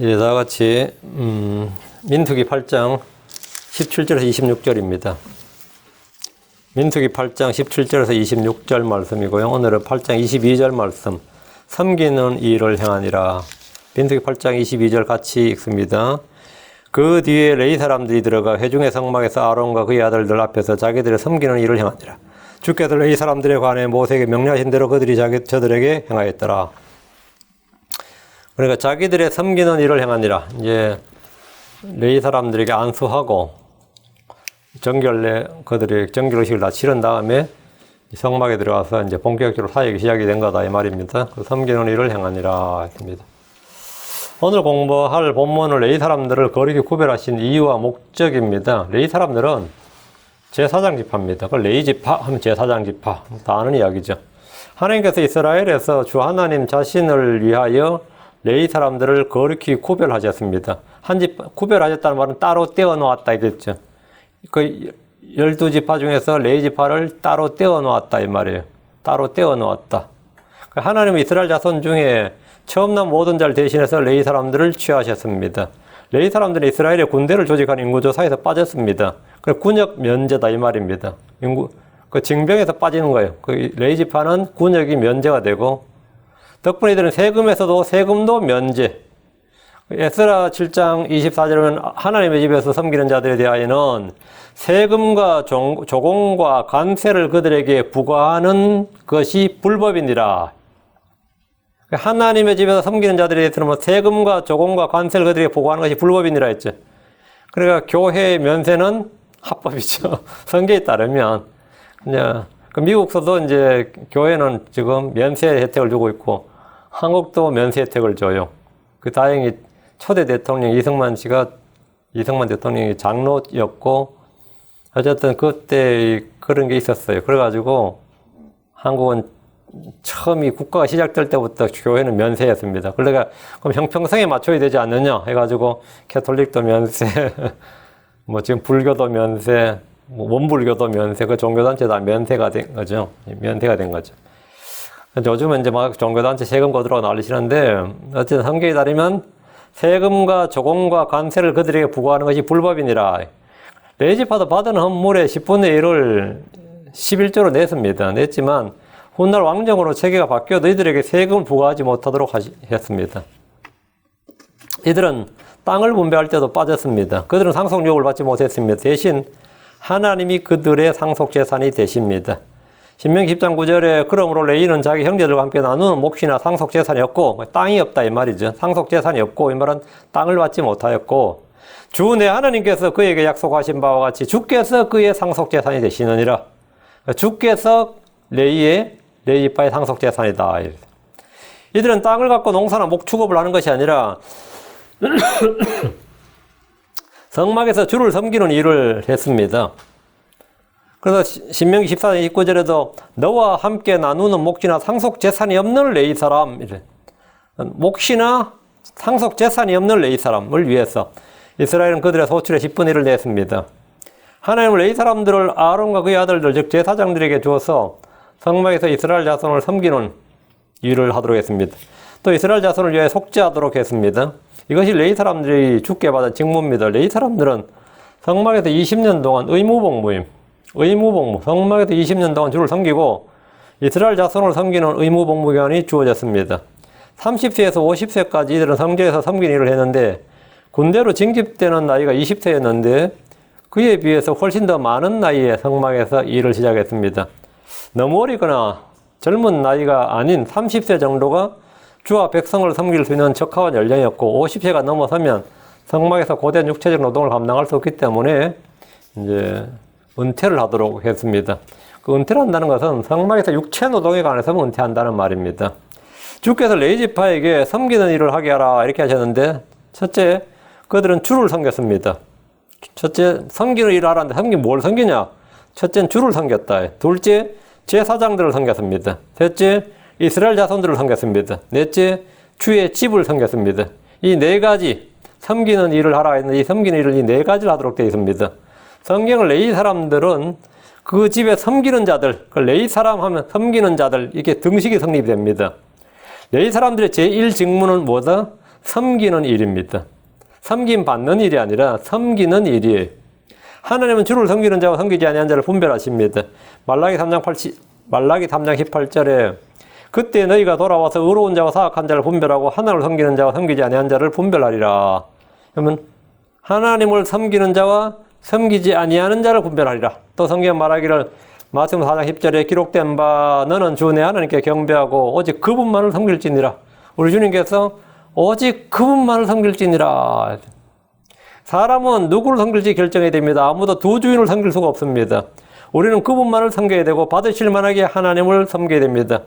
예, 다 같이 민수기 8장 17절에서 26절입니다. 민수기 8장 17절에서 26절 말씀이고요. 오늘은 8장 22절 말씀, 섬기는 일을 행하니라. 민수기 8장 22절 같이 읽습니다. 그 뒤에 레위 사람들이 들어가 회중의 성막에서 아론과 그의 아들들 앞에서 자기들의 섬기는 일을 행하니라. 주께서 레위 사람들에 관해 모세에게 명령하신 대로 그들이 저들에게 행하였더라. 그러니까 자기들의 섬기는 일을 행하니라. 이제 레위 사람들에게 안수하고 그들의 정결의식을 다 치른 다음에 성막에 들어가서 이제 본격적으로 사역이 시작이 된 거다 이 말입니다. 그 섬기는 일을 행하니라 했습니다. 오늘 공부할 본문은 레위 사람들을 거룩히 구별하신 이유와 목적입니다. 레위 사람들은 제사장 지파입니다. 그 레위 지파 하면 제사장 지파 다 아는 이야기죠. 하나님께서 이스라엘에서 주 하나님 자신을 위하여 레위 사람들을 거룩히 구별하셨습니다. 구별하셨다는 말은 따로 떼어 놓았다 이겠죠. 그 12지파 중에서 레위 지파를 따로 떼어 놓았다 이 말이에요. 따로 떼어 놓았다. 하나님은 이스라엘 자손 중에 처음 난 모든 자를 대신해서 레위 사람들을 취하셨습니다. 레위 사람들은 이스라엘의 군대를 조직한 인구조사에서 빠졌습니다. 그 군역 면제다 이 말입니다. 그 징병에서 빠지는 거예요. 그 레위 지파는 군역이 면제가 되고 덕분에 이들은 세금에서도 세금도 면제. 에스라 7장 24절은 하나님의 집에서 섬기는 자들에 대하여는 세금과 조공과 관세를 그들에게 부과하는 것이 불법이니라. 하나님의 집에서 섬기는 자들에 대해서는 세금과 조공과 관세를 그들에게 부과하는 것이 불법이니라 했죠. 그러니까 교회의 면세는 합법이죠. 성경에 따르면. 미국서도 이제 교회는 지금 면세 혜택을 주고 있고 한국도 면세 혜택을 줘요. 다행히 초대 대통령 이승만 대통령이 장로였고 어쨌든 그때 그런 게 있었어요. 그래가지고 한국은 처음이 국가가 시작될 때부터 교회는 면세였습니다. 그러니까 그럼 형평성에 맞춰야 되지 않느냐 해가지고 캐톨릭도 면세, 지금 불교도 면세, 원불교도 면세, 그 종교단체 다 면세가 된 거죠. 면세가 된 거죠. 요즘은 이제 막 종교단체 세금 거두라고 난리시는데 어쨌든 성경에 따르면 세금과 조공과 관세를 그들에게 부과하는 것이 불법이니라. 레위 지파도 받은 헌물의 10분의 1을 11조로 냈지만 훗날 왕정으로 체계가 바뀌어 너희들에게 세금을 부과하지 못하도록 했습니다. 이들은 땅을 분배할 때도 빠졌습니다. 그들은 상속 유업을 받지 못했습니다. 대신 하나님이 그들의 상속 재산이 되십니다. 신명기 10장 9절에 그러므로 레위는 자기 형제들과 함께 나누는 몫이나 상속 재산이 없고 땅이 없다 이 말이죠. 상속 재산이 없고 이 말은 땅을 받지 못하였고 주 내 하나님께서 그에게 약속하신 바와 같이 주께서 그의 상속 재산이 되시느니라. 주께서 레위 지파의 상속 재산이다. 이들은 땅을 갖고 농사나 목축업을 하는 것이 아니라 성막에서 주를 섬기는 일을 했습니다. 그래서 신명기 14장 29절에도 너와 함께 나누는 몫이나 상속 재산이 없는 레위 사람, 몫이나 상속 재산이 없는 레위 사람을 위해서 이스라엘은 그들의 소출의 10분의 1을 냈습니다. 하나님은 레위 사람들을 아론과 그의 아들들 즉 제사장들에게 주어서 성막에서 이스라엘 자손을 섬기는 일을 하도록 했습니다. 또 이스라엘 자손을 위해 속죄하도록 했습니다. 이것이 레위 사람들이 주께 받은 직무입니다. 레위 사람들은 성막에서 20년 동안 의무복무, 성막에서 20년 동안 주를 섬기고 이스라엘 자손을 섬기는 의무복무 기간이 주어졌습니다. 30세에서 50세까지 이들은 성전에서 섬기는 일을 했는데 군대로 징집되는 나이가 20세였는데 그에 비해서 훨씬 더 많은 나이에 성막에서 일을 시작했습니다. 너무 어리거나 젊은 나이가 아닌 30세 정도가 주와 백성을 섬길 수 있는 적합한 연령이었고 50세가 넘어서면 성막에서 고된 육체적 노동을 감당할 수 없기 때문에 이제 은퇴를 하도록 했습니다. 그 은퇴를 한다는 것은 성막에서 육체 노동에 관해서 은퇴한다는 말입니다. 주께서 레위 지파에게 섬기는 일을 하게 하라 이렇게 하셨는데 첫째, 그들은 주를 섬겼습니다. 첫째, 섬기는 일을 하라는데 뭘 섬기냐? 첫째는 주를 섬겼다. 둘째, 제사장들을 섬겼습니다. 셋째, 이스라엘 자손들을 섬겼습니다. 넷째, 주의 집을 섬겼습니다. 이 네 가지 섬기는 일을 하라 했는데 이 섬기는 일을 이 네 가지를 하도록 되어 있습니다. 성경을 레위 사람들은 그 집에 섬기는 자들, 레위 사람 하면 섬기는 자들 이렇게 등식이 성립됩니다. 레위 사람들의 제1 직무는 뭐다? 섬기는 일입니다. 섬김 받는 일이 아니라 섬기는 일이에요. 하나님은 주를 섬기는 자와 섬기지 아니한 자를 분별하십니다. 말라기 3장 18절에 그때 너희가 돌아와서 의로운 자와 사악한 자를 분별하고 하나님을 섬기는 자와 섬기지 아니한 자를 분별하리라. 그러면 하나님을 섬기는 자와 섬기지 아니하는 자를 분별하리라. 또 성경 말하기를 마태복음 4장 10절에 기록된 바 너는 주 내 하나님께 경배하고 오직 그분만을 섬길지니라. 우리 주님께서 오직 그분만을 섬길지니라. 사람은 누구를 섬길지 결정해야 됩니다. 아무도 두 주인을 섬길 수가 없습니다. 우리는 그분만을 섬겨야 되고 받으실 만하게 하나님을 섬겨야 됩니다.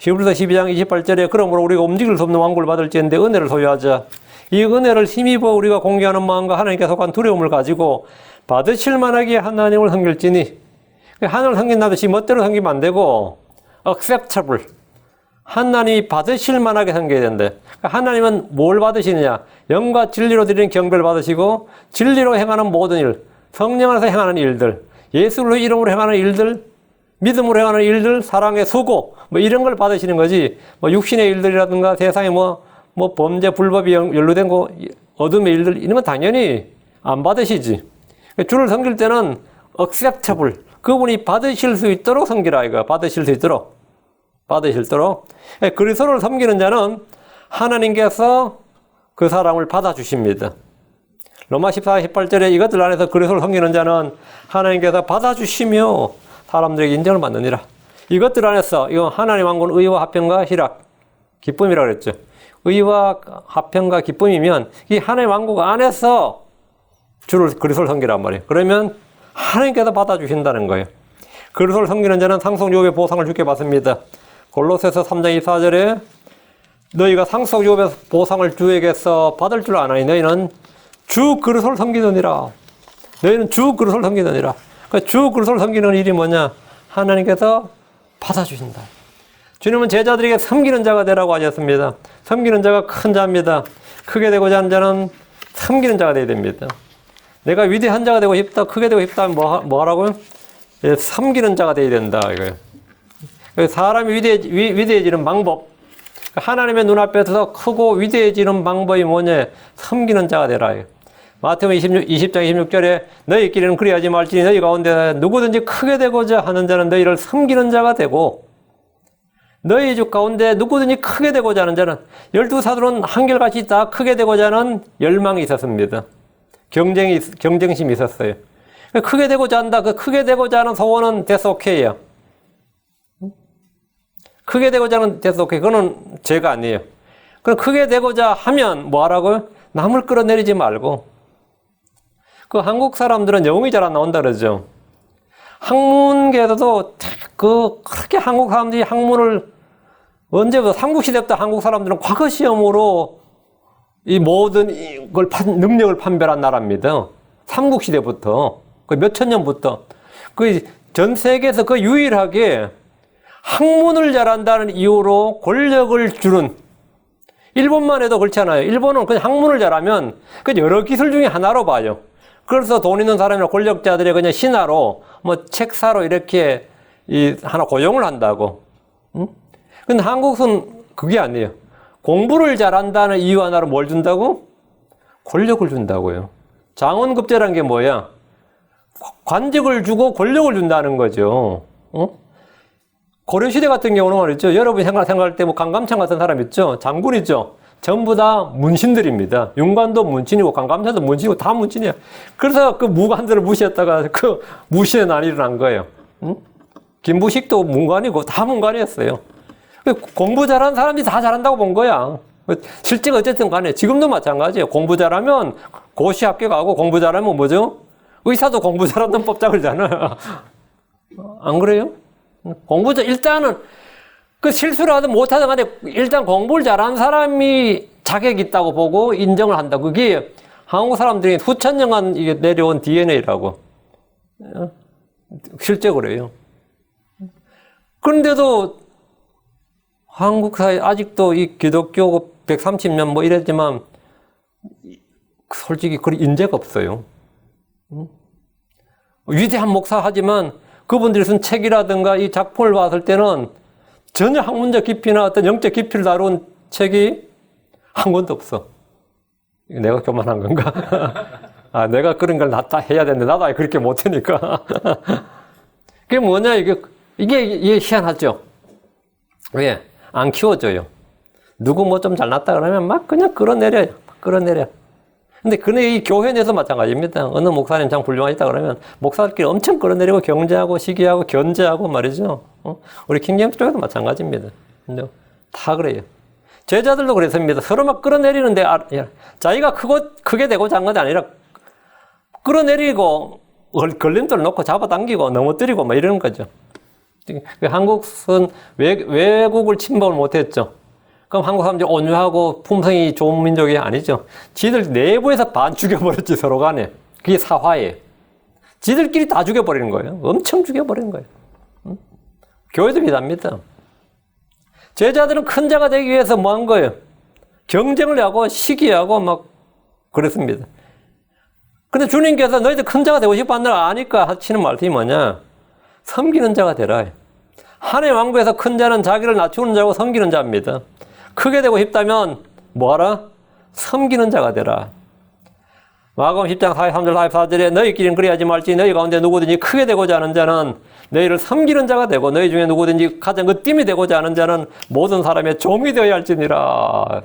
히브리서 12장 28절에 그러므로 우리가 움직일 수 없는 왕국을 받을지언데 은혜를 소유하자. 이 은혜를 힘입어 우리가 공개하는 마음과 하나님께 속한 두려움을 가지고 받으실 만하게 하나님을 섬길지니, 하나님을 섬긴다도 지 멋대로 섬기면 안 되고 acceptable, 하나님이 받으실 만하게 섬겨야 된대. 하나님은 뭘 받으시느냐? 영과 진리로 드리는 경배를 받으시고 진리로 행하는 모든 일, 성령 안에서 행하는 일들, 예수로 이름으로 행하는 일들, 믿음으로 행하는 일들, 사랑의 수고, 이런 걸 받으시는 거지. 육신의 일들이라든가 세상에 범죄, 불법이 연루된 거, 어둠의 일들, 이런 건 당연히 안 받으시지. 주를 섬길 때는 acceptable, 그분이 받으실 수 있도록 섬기라, 이거. 받으실 수 있도록. 그리스도를 섬기는 자는 하나님께서 그 사람을 받아주십니다. 로마 14, 18절에 이것들 안에서 그리스도를 섬기는 자는 하나님께서 받아주시며 사람들에게 인정을 받느니라. 이것들 안에서, 이거 하나님 왕국은 의와 화평과 희락, 기쁨이라고 그랬죠. 의와 화평과 기쁨이면 이 하나님 왕국 안에서 그리스도를 섬기란 말이에요. 그러면 하나님께서 받아주신다는 거예요. 그리스도를 섬기는 자는 상속유업의 보상을 주께 받습니다. 골로새서 3장 24절에 너희가 상속유업의 보상을 주에게서 받을 줄 아나니 너희는 주 그리스도를 섬기느니라. 너희는 주 그리스도를 섬기느니라. 주 그리스도를 섬기는 일이 뭐냐? 하나님께서 받아주신다. 주님은 제자들에게 섬기는 자가 되라고 하셨습니다. 섬기는 자가 큰 자입니다. 크게 되고자 하는 자는 섬기는 자가 되어야 됩니다. 내가 위대한 자가 되고 싶다, 크게 되고 싶다 하면 뭐 하라고요? 섬기는 자가 되어야 된다, 이거예요. 사람이 위대해지는 방법, 하나님의 눈앞에서 크고 위대해지는 방법이 뭐냐? 섬기는 자가 되라. 마태복음 20장 26절에 너희끼리는 그리하지 말지니 너희 가운데 누구든지 크게 되고자 하는 자는 너희를 섬기는 자가 되고, 너희 주 가운데 누구든지 크게 되고자 하는 자는, 12사도는 한결같이 다 크게 되고자 하는 열망이 있었습니다. 경쟁심이 있었어요. 크게 되고자 한다. 그 크게 되고자 하는 소원은 that's okay야. 크게 되고자 하는 that's okay. 그거는 죄가 아니에요. 그럼 크게 되고자 하면 뭐 하라고요? 남을 끌어내리지 말고. 그 한국 사람들은 영어가 잘 안 나온다 그러죠. 학문계에서도 그렇게 한국 사람들이 학문을 언제부터 삼국시대부터 한국 사람들은 과거 시험으로 이 모든 걸 능력을 판별한 나라입니다. 삼국시대부터 그 몇천 년부터 그 전 세계에서 그 유일하게 학문을 잘한다는 이유로 권력을 주는, 일본만 해도 그렇잖아요. 일본은 그냥 학문을 잘하면 그 여러 기술 중에 하나로 봐요. 그래서 돈 있는 사람이나 권력자들이 그냥 신하로 책사로 이렇게 하나 고용을 한다고. 근데 한국은 그게 아니에요. 공부를 잘한다는 이유 하나로 뭘 준다고? 권력을 준다고요. 장원급제라는 게 뭐야? 관직을 주고 권력을 준다는 거죠. 고려시대 같은 경우는 말이죠. 여러분이 생각할 때 강감찬 같은 사람 있죠? 장군 있죠? 전부 다 문신들입니다. 윤관도 문신이고 강감찬도 문신이고 다 문신이야. 그래서 그 무관들을 무시했다가 그 무신의 난이 일어난 거예요. 김부식도 문관이고 다 문관이었어요. 공부 잘하는 사람들이 다 잘한다고 본 거야. 실제가 어쨌든 간에 지금도 마찬가지예요. 공부 잘하면 고시 합격하고 공부 잘하면 뭐죠? 의사도 공부 잘하는 법작을잖아. 안 그래요? 일단은 그 실수를 하든 못하든 간에 일단 공부를 잘하는 사람이 자격이 있다고 보고 인정을 한다. 그게 한국 사람들이 수천 년간 이게 내려온 DNA라고. 실제 그래요. 그런데도 한국 사회 아직도 이 기독교 130년 이랬지만 솔직히 그런 인재가 없어요. 위대한 목사 하지만 그분들이 쓴 책이라든가 이 작품을 봤을 때는 전혀 학문적 깊이나 어떤 영적 깊이를 다룬 책이 한 권도 없어. 내가 교만한 건가? 아, 내가 그런 걸 다 해야 되는데 나도 아예 그렇게 못하니까. 그게 뭐냐, 이게 희한하죠? 왜? 안 키워줘요. 누구 뭐 좀 잘났다 그러면 막 그냥 끌어내려요. 끌어내려. 근데 이 교회 내에서 마찬가지입니다. 어느 목사님 참 훌륭하시다 그러면 목사들끼리 엄청 끌어내리고 경제하고 시기하고 견제하고 말이죠. 우리 킹제임스 쪽에도 마찬가지입니다. 다 그래요. 제자들도 그랬습니다. 서로 막 끌어내리는데 자기가 크게 되고자 한 건 아니라 끌어내리고 걸림돌 놓고 잡아당기고 넘어뜨리고 막 이러는 거죠. 한국은 외국을 침범을 못했죠. 그럼 한국 사람들이 온유하고 품성이 좋은 민족이 아니죠. 지들 내부에서 반 죽여버렸지, 서로 간에. 그게 사화예요. 지들끼리 다 죽여버리는 거예요. 엄청 죽여버리는 거예요. 교회도 비슷합니다. 제자들은 큰 자가 되기 위해서 뭐 한 거예요? 경쟁을 하고 시기하고 막 그랬습니다. 근데 주님께서 너희들 큰 자가 되고 싶어 한다 아니까 하시는 말씀이 뭐냐? 섬기는 자가 되라. 하나님의 왕국에서 큰 자는 자기를 낮추는 자고 섬기는 자입니다. 크게 되고 싶다면 뭐하라? 섬기는 자가 되라. 마가복음 10장 43절 44절에 너희끼리는 그리하지 말지 너희 가운데 누구든지 크게 되고자 하는 자는 너희를 섬기는 자가 되고 너희 중에 누구든지 가장 으뜸이 되고자 하는 자는 모든 사람의 종이 되어야 할지니라.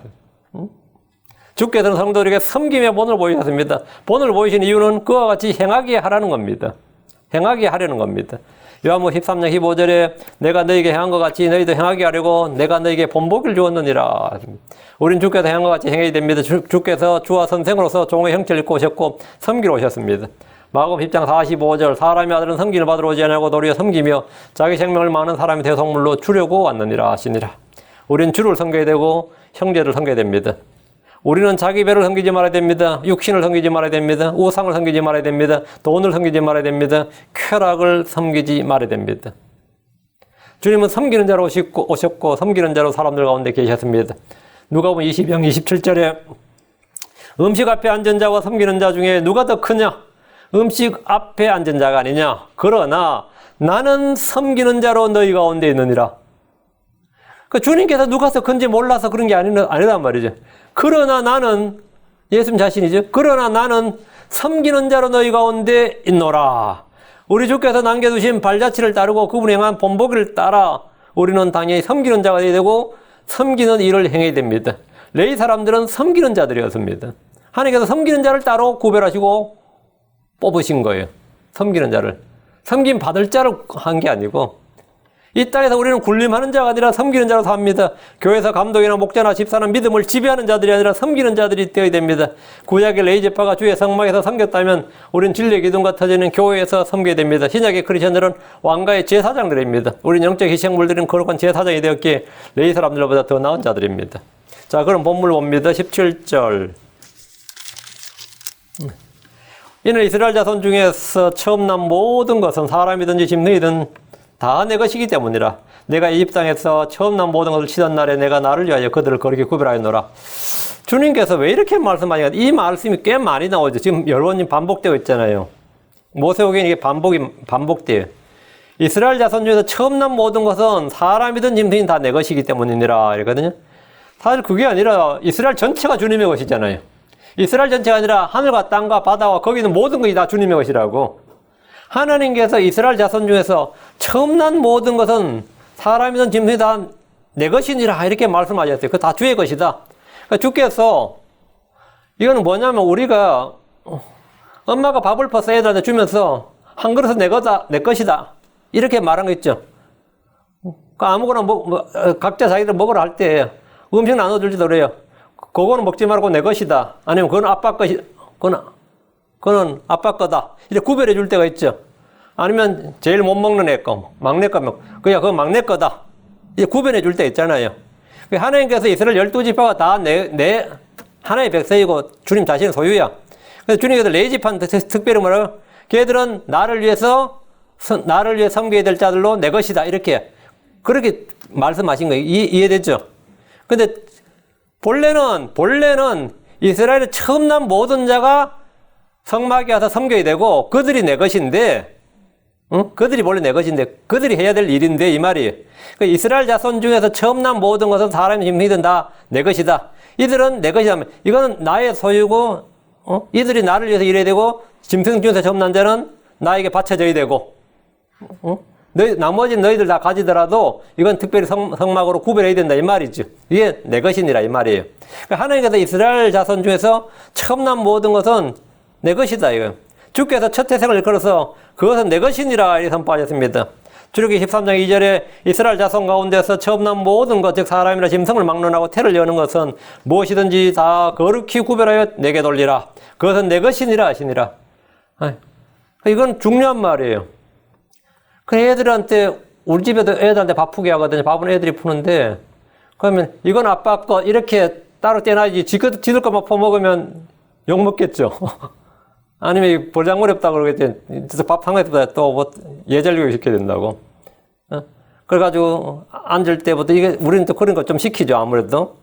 주께서는 성도들에게 섬김의 본을 보이셨습니다. 본을 보이신 이유는 그와 같이 행하게 하라는 겁니다. 행하게 하려는 겁니다. 요한복음 13장 15절에 내가 너희에게 행한 것 같이 너희도 행하게 하려고 내가 너희에게 본보기를 주었느니라. 우린 주께서 행한 것 같이 행해야 됩니다. 주께서 주와 선생으로서 종의 형체를 입고 오셨고 섬기러 오셨습니다. 마가복음 10장 45절 사람의 아들은 섬김을 받으러 오지 아니하고 도리어 섬기며 자기 생명을 많은 사람의 대속물로 주려고 왔느니라 하시니라. 우린 주를 섬겨야 되고 형제를 섬겨야 됩니다. 우리는 자기 배를 섬기지 말아야 됩니다. 육신을 섬기지 말아야 됩니다. 우상을 섬기지 말아야 됩니다. 돈을 섬기지 말아야 됩니다. 쾌락을 섬기지 말아야 됩니다. 주님은 섬기는 자로 오셨고 섬기는 자로 사람들 가운데 계셨습니다. 누가복음 20장 27절에 음식 앞에 앉은 자와 섬기는 자 중에 누가 더 크냐? 음식 앞에 앉은 자가 아니냐? 그러나 나는 섬기는 자로 너희 가운데 있느니라. 그 주님께서 누가 더 큰지 몰라서 그런 게 아니란 말이죠. 그러나 나는 예수님 자신이죠. 그러나 나는 섬기는 자로 너희 가운데 있노라. 우리 주께서 남겨두신 발자취를 따르고 그분이 행한 본보기를 따라 우리는 당연히 섬기는 자가 되어야 되고 섬기는 일을 행해야 됩니다. 레위 사람들은 섬기는 자들이었습니다. 하나님께서 섬기는 자를 따로 구별하시고 뽑으신 거예요. 섬기는 자를. 섬김 받을 자로 한 게 아니고 이 땅에서 우리는 군림하는 자가 아니라 섬기는 자로 삽니다. 교회에서 감독이나 목자나 집사는 믿음을 지배하는 자들이 아니라 섬기는 자들이 되어야 됩니다. 구약의 레위제파가 주의 성막에서 섬겼다면 우리는 진리의 기둥과 터지는 교회에서 섬겨야 됩니다. 신약의 크리스천들은 왕가의 제사장들입니다. 우리는 영적 희생물들은 거룩한 제사장이 되었기에 레위 사람들보다 더 나은 자들입니다. 자, 그럼 본문 봅니다. 17절. 이는 이스라엘 자손 중에서 처음 난 모든 것은 사람이든지 짐승이든 다 내 것이기 때문이라. 내가 이집트 땅에서 처음 난 모든 것을 치던 날에 내가 나를 위하여 그들을 거룩히 구별하였노라. 주님께서 왜 이렇게 말씀하시냐? 이 말씀이 꽤 많이 나오죠. 지금 여러 번 반복되고 있잖아요. 모세오경에 이게 반복돼요. 이스라엘 자손 중에서 처음 난 모든 것은 사람이든 짐승이든 다 내 것이기 때문이니라 이러거든요. 사실 그게 아니라 이스라엘 전체가 주님의 것이잖아요. 이스라엘 전체가 아니라 하늘과 땅과 바다와 거기 있는 모든 것이 다 주님의 것이라고. 하나님께서 이스라엘 자손 중에서 처음 난 모든 것은 사람이든 짐승이 다 내 것이니라 이렇게 말씀하셨어요. 그거 다 주의 것이다. 그러니까 주께서 이거는 뭐냐면 우리가 엄마가 밥을 퍼서 애들한테 주면서 한 그릇은 내 것이다 이렇게 말한 거 있죠. 그러니까 아무거나 각자 자기들 먹으라 할 때 음식 나눠줄지도 그래요. 그거는 먹지 말고 내 것이다. 아니면 그건 아빠 것이, 그거는 아빠 거다. 이렇게 구별해 줄 때가 있죠. 아니면 제일 못 먹는 애 거, 막내 거면, 그거 막내 거다. 이제 구별해 줄 때 있잖아요. 하나님께서 이스라엘 12지파가 다 하나의 백성이고 주님 자신의 소유야. 그래서 주님께서 레위지파는 특별히 뭐라고? 걔들은 나를 위해 섬겨야 될 자들로 내 것이다. 그렇게 말씀하신 거예요. 이해되죠? 근데 본래는 이스라엘의 처음 난 모든 자가 성막에 와서 섬겨야 되고 그들이 내 것인데, 그들이 원래 내 것인데 그들이 해야 될 일인데 이 말이에요. 그러니까 이스라엘 자손 중에서 처음 난 모든 것은 사람이 짐승이든 다 내 것이다. 이들은 내 것이다. 이거는 나의 소유고, 이들이 나를 위해서 일해야 되고, 짐승 중에서 첨난 자는 나에게 바쳐져야 되고, 나머지 너희들 다 가지더라도 이건 특별히 성막으로 구별해야 된다 이 말이죠. 이게 내 것이니라 이 말이에요. 그러니까 하나님께서 이스라엘 자손 중에서 처음 난 모든 것은 내 것이다 이거. 주께서 첫 태생을 일컬어서 그것은 내 것이니라 이렇게 선포하셨습니다. 출애굽기 13장 2절에 이스라엘 자손 가운데서 처음 난 모든 것, 즉 사람이나 짐승을 막론하고 태를 여는 것은 무엇이든지 다 거룩히 구별하여 내게 돌리라. 그것은 내 것이니라 하시니라. 이건 중요한 말이에요. 그 애들한테, 우리 집에도 애들한테 밥 푸게 하거든요. 밥은 애들이 푸는데, 그러면 이건 아빠 거 이렇게 따로 떼놔야지. 지들 것만 퍼먹으면 욕먹겠죠. 아니면 볼장머리 없다고 그러겠지. 밥 한 거에다 또 뭐 예절교육 시켜야 된다고. 그래가지고 앉을 때부터 이게, 우리는 또 그런 거 좀 시키죠. 아무래도.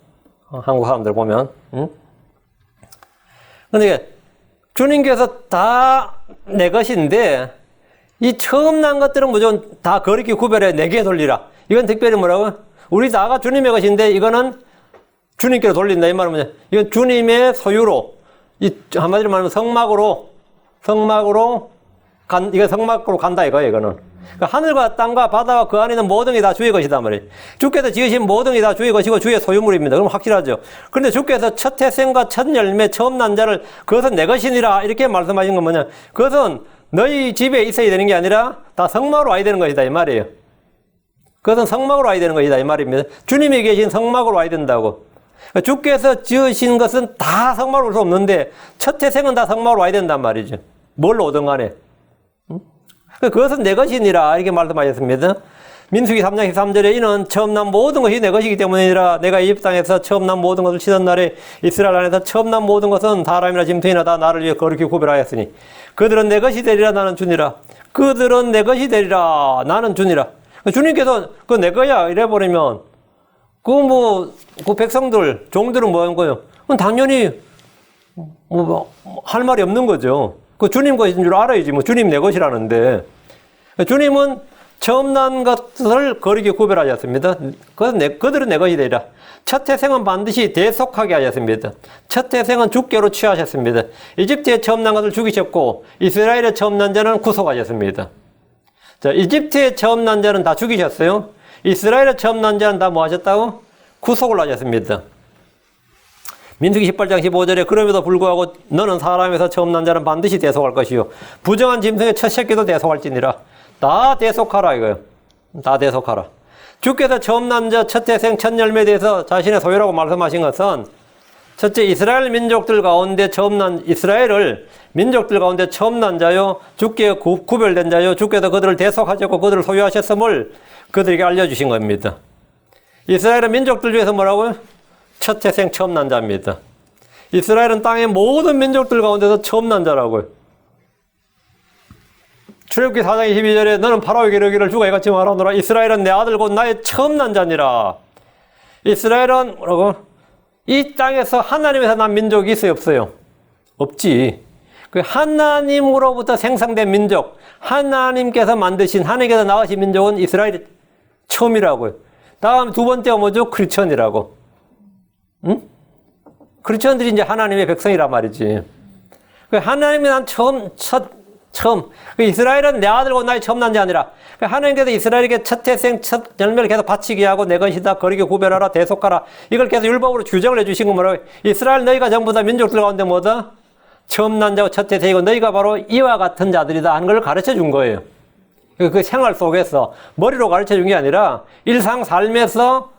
한국 사람들 보면. 근데 주님께서 다 내 것인데, 이 처음 난 것들은 무조건 다 거룩히 구별해 내게 돌리라. 이건 특별히 뭐라고? 우리 다가 주님의 것인데 이거는 주님께로 돌린다. 이 말은 뭐냐? 이건 주님의 소유로, 한마디로 말하면 성막으로 이거 성막으로 간다 이거예요, 이거는. 그러니까 하늘과 땅과 바다와 그 안에 있는 모든 게 다 주의 것이다 말이에요. 주께서 지으신 모든 게 다 주의 것이고 주의 소유물입니다. 그럼 확실하죠. 그런데 주께서 첫 태생과 첫 열매, 처음 난 자를 그것은 내 것이니라 이렇게 말씀하신 건 뭐냐? 그것은 너희 집에 있어야 되는 게 아니라 다 성막으로 와야 되는 것이다 이 말이에요. 그것은 성막으로 와야 되는 것이다 이 말입니다. 주님이 계신 성막으로 와야 된다고. 주께서 지으신 것은 다 성막으로 올 수 없는데 첫 태생은 다 성막으로 와야 된단 말이죠. 뭘로 오든 간에. 그것은 내 것이니라 이렇게 말씀하셨습니다. 민수기 3장 13절에 이는 처음 난 모든 것이 내 것이기 때문이라. 내가 이집트 땅에서 처음 난 모든 것을 치던 날에 이스라엘 안에서 처음 난 모든 것은 사람이나 짐승이나 다 나를 위해 거룩히 구별하였으니 그들은 내 것이 되리라 나는 주니라. 그들은 내 것이 되리라 나는 주니라. 주님께서 그 내 거야 이래 버리면 그 백성들 종들은 뭐 하는 거예요? 그건 당연히 할 말이 없는 거죠. 그 주님 것인 줄 알아야지. 뭐 주님 내 것이라는데. 주님은 처음 난 것을 거룩히 구별하셨습니다. 그들은 내 것이 되리라. 첫 태생은 반드시 대속하게 하셨습니다. 첫 태생은 주께로 취하셨습니다. 이집트에 처음 난 것을 죽이셨고 이스라엘에 처음 난 자는 구속하셨습니다. 자, 이집트에 처음 난 자는 다 죽이셨어요. 이스라엘에 처음 난 자는 다 뭐 하셨다고? 구속을 하셨습니다. 민수기 18장 15절에 그럼에도 불구하고 너는 사람에서 처음 난 자는 반드시 대속할 것이요 부정한 짐승의 첫 새끼도 대속할지니라. 다 대속하라 이거예요. 다 대속하라. 주께서 처음 난 자 첫 태생 첫 열매에 대해서 자신의 소유라고 말씀하신 것은 첫째 이스라엘 민족들 가운데 처음 난 이스라엘을 민족들 가운데 처음 난 자요 주께 구별된 자요 주께서 그들을 대속하셨고 그들을 소유하셨음을 그들에게 알려주신 겁니다. 이스라엘은 민족들 중에서 뭐라고요? 첫 태생 처음 난 자입니다. 이스라엘은 땅의 모든 민족들 가운데서 처음 난 자라고요. 출애굽기 4장 22절에 너는 파라오에게 이르기를 주가 이같이 말하노라. 이스라엘은 내 아들 곧 나의 처음 난 자니라. 이스라엘은 뭐라고? 이 땅에서 하나님에서 난 민족이 있어요 없어요? 없지. 그 하나님으로부터 생성된 민족, 하나님께서 만드신 하나님께서 나으신 민족은 이스라엘이 처음이라고요. 다음 두 번째가 뭐죠? 크리스천이라고. 응? 크리스천들이 이제 하나님의 백성이란 말이지. 그 하나님이 난 처음. 그 이스라엘은 내 아들과 나의 처음 난 자 아니라 그 하나님께서 이스라엘에게 첫 태생 첫 열매를 계속 바치게 하고 내 것이다 거룩히 구별하라 대속하라 이걸 계속 율법으로 규정을 해주신 건 뭐라고? 이스라엘 너희가 전부 다 민족들 가운데 뭐다? 처음 난 자고 첫 태생이고 너희가 바로 이와 같은 자들이다 하는 걸 가르쳐 준 거예요. 그 생활 속에서 머리로 가르쳐 준 게 아니라 일상 삶에서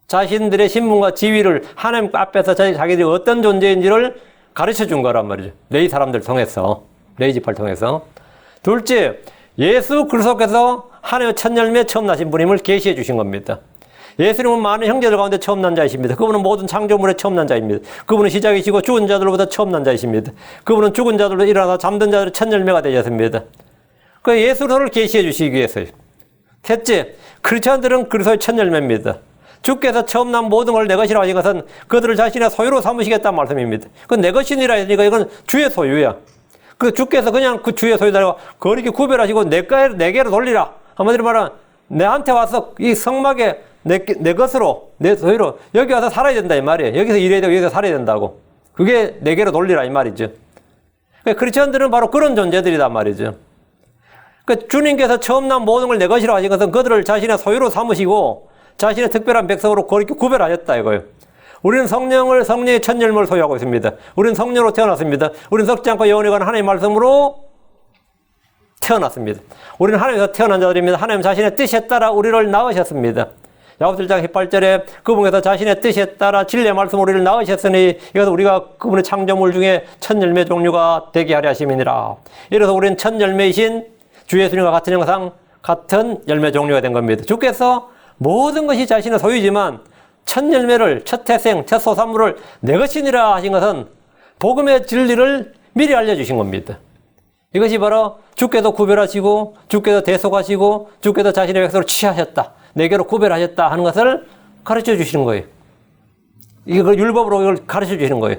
자신들의 신분과 지위를 하나님 앞에서 자기들이 어떤 존재인지를 가르쳐 준 거란 말이죠. 레위 사람들 통해서. 레위 지파를 통해서. 둘째, 예수 그리스도께서 하나님의 첫 열매 처음 나신 분임을 계시해 주신 겁니다. 예수님은 많은 형제들 가운데 처음 난 자이십니다. 그분은 모든 창조물의 처음 난 자입니다. 그분은 시작이시고 죽은 자들로부터 처음 난 자이십니다. 그분은 죽은 자들로 일어나 잠든 자들의 첫 열매가 되셨습니다. 그 예수를 계시해 주시기 위해서요. 셋째, 크리스천들은 그리스도의 첫 열매입니다. 주께서 처음 난 모든 걸 내 것이라고 하신 것은 그들을 자신의 소유로 삼으시겠다는 말씀입니다. 그건 내 것이니라 하니까 이건 주의 소유야. 그 주께서 그냥 그 주의 소유다라고 거룩히 구별하시고 내게로 돌리라. 한마디로 말하면 내한테 와서 이 성막에 내 것으로, 내 소유로, 여기 와서 살아야 된다, 이 말이에요. 여기서 일해야 되고, 여기서 살아야 된다고. 그게 내게로 돌리라, 이 말이죠. 그러니까 크리스천들은 바로 그런 존재들이란 말이죠. 그러니까 주님께서 처음 난 모든 걸 내 것이라고 하신 것은 그들을 자신의 소유로 삼으시고, 자신의 특별한 백성으로 그렇게 구별하셨다, 이거예요. 우리는 성령의 첫 열매를 소유하고 있습니다. 우리는 성령으로 태어났습니다. 우리는 썩지 않고 영원히 가는 하나님의 말씀으로 태어났습니다. 우리는 하나님에서 태어난 자들입니다. 하나님 자신의 뜻에 따라 우리를 낳으셨습니다. 야고보서 1장 18절에 그분께서 자신의 뜻에 따라 진리의 말씀으로 우리를 낳으셨으니 이것은 우리가 그분의 창조물 중에 첫 열매 종류가 되게 하려 하심이니라. 이래서 우리는 첫 열매이신 주 예수님과 같은 형상, 같은 열매 종류가 된 겁니다. 주께서 모든 것이 자신의 소유지만 첫 열매를, 첫 태생, 첫 소산물을 내 것이니라 하신 것은 복음의 진리를 미리 알려주신 겁니다. 이것이 바로 주께서 구별하시고, 주께서 대속하시고, 주께서 자신의 백성으로 취하셨다, 내게로 구별하셨다 하는 것을 가르쳐 주시는 거예요. 이걸 율법으로 이걸 가르쳐 주시는 거예요.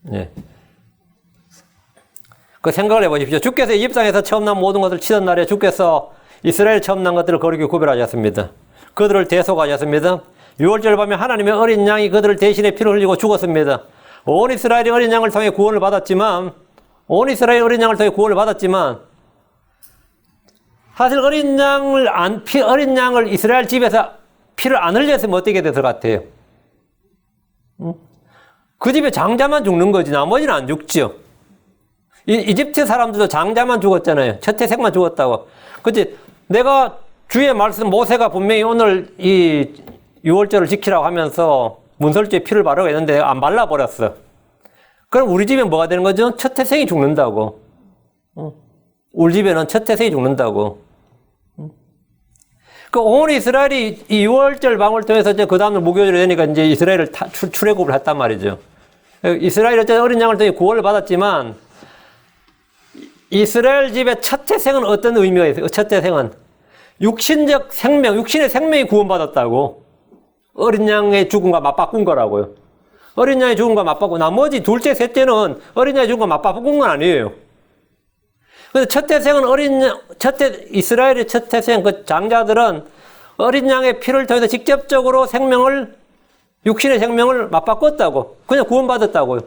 네. 그 생각을 해보십시오. 주께서 이집트에서 처음 난 모든 것을 치던 날에 주께서 이스라엘 처음 난 것들을 거룩히 구별하셨습니다. 그들을 대속하셨습니다. 6월절 밤에 하나님의 어린 양이 그들을 대신에 피를 흘리고 죽었습니다. 온 이스라엘이 어린 양을 통해 구원을 받았지만, 사실 어린 양을 이스라엘 집에서 피를 안 흘렸으면 어떻게 됐을 것 같아요? 그 집에 장자만 죽는 거지 나머지는 안 죽죠. 이집트 사람들도 장자만 죽었잖아요. 첫 태생만 죽었다고. 그치? 내가 주의 말씀, 모세가 분명히 오늘 이 6월절을 지키라고 하면서 문설주에 피를 바르고 했는데 안 발라버렸어. 그럼 우리 집에 뭐가 되는 거죠? 첫 태생이 죽는다고. 우리 집에는 첫 태생이 죽는다고. 그 온 이스라엘이 이 6월절 방을 통해서 이제 그 다음날 무교절이 되니까 이제 이스라엘을 출애굽을 했단 말이죠. 이스라엘이 어쨌든 어린 양을 통해 구원을 받았지만 이스라엘 집의 첫 태생은 어떤 의미가 있어요? 첫 태생은 육신적 생명, 육신의 생명이 구원받았다고. 어린 양의 죽음과 맞바꾼 거라고요. 어린 양의 죽음과 맞바꾸고 나머지 둘째, 셋째는 어린 양의 죽음과 맞바꾼 건 아니에요. 그래서 첫 태생은 이스라엘의 첫 태생, 그 장자들은 어린 양의 피를 통해서 직접적으로 육신의 생명을 맞바꿨다고. 그냥 구원받았다고요.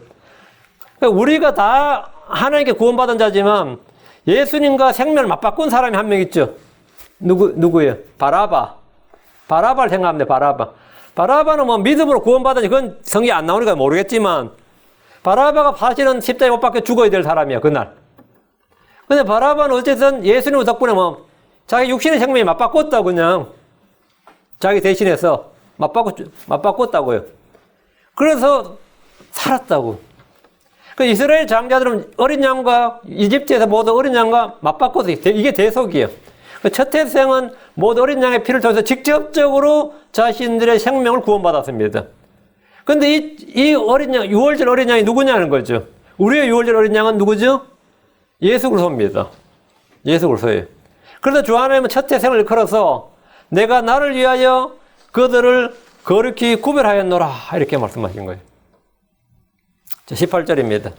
그러니까 우리가 다 하나님께 구원받은 자지만 예수님과 생명을 맞바꾼 사람이 한 명 있죠. 누구예요? 바라바를 생각하면 돼, 바라바는 뭐 믿음으로 구원받았지, 그건 성경에 안 나오니까 모르겠지만, 바라바가 사실은 십자가에 못 박혀 죽어야 될 사람이야, 그날. 근데 바라바는 어쨌든 예수님 덕분에 뭐, 자기 육신의 생명이 맞바꿨다고, 그냥. 자기 대신해서 맞바꿨다고요. 그래서 살았다고. 그 이스라엘 장자들은 어린 양과 이집트에서 모두 어린 양과 맞바꿔서 이게 대속이에요. 첫 태생은 모두 어린 양의 피를 통해서 직접적으로 자신들의 생명을 구원받았습니다. 근데 이 어린 양, 6월절 어린 양이 누구냐는 거죠. 우리의 6월절 어린 양은 누구죠? 예수 그리스도입니다. 예수 그리스도예요. 그래서 주 하나님은 첫 태생을 일컬어서 내가 나를 위하여 그들을 거룩히 구별하였노라 이렇게 말씀하신 거예요. 18절입니다.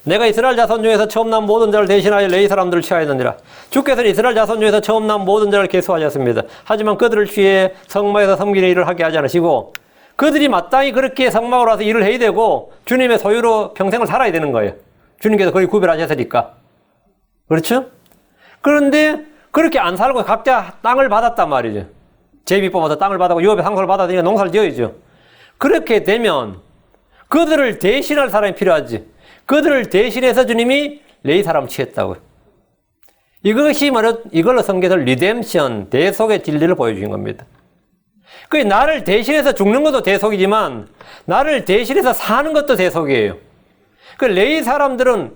내가 이스라엘 자손 중에서 처음 난 모든 자를 대신하여 레위 사람들을 취하였느니라. 주께서는 이스라엘 자손 중에서 처음 난 모든 자를 계수하셨습니다. 하지만 그들을 취해 성막에서 섬기는 일을 하게 하지 않으시고 그들이 마땅히 그렇게 성막으로 와서 일을 해야 되고 주님의 소유로 평생을 살아야 되는 거예요. 주님께서 거기 구별하셨으니까. 그렇죠? 그런데 그렇게 안 살고 각자 땅을 받았단 말이죠. 제비 뽑아서 땅을 받았고 유업의 상속을 받았으니까 농사를 지어야죠. 그렇게 되면 그들을 대신할 사람이 필요하지. 그들을 대신해서 주님이 레위 사람을 취했다고요. 이걸로 성경에서 리뎀션, 대속의 진리를 보여주신 겁니다. 그 나를 대신해서 죽는 것도 대속이지만 나를 대신해서 사는 것도 대속이에요. 그 레위 사람들은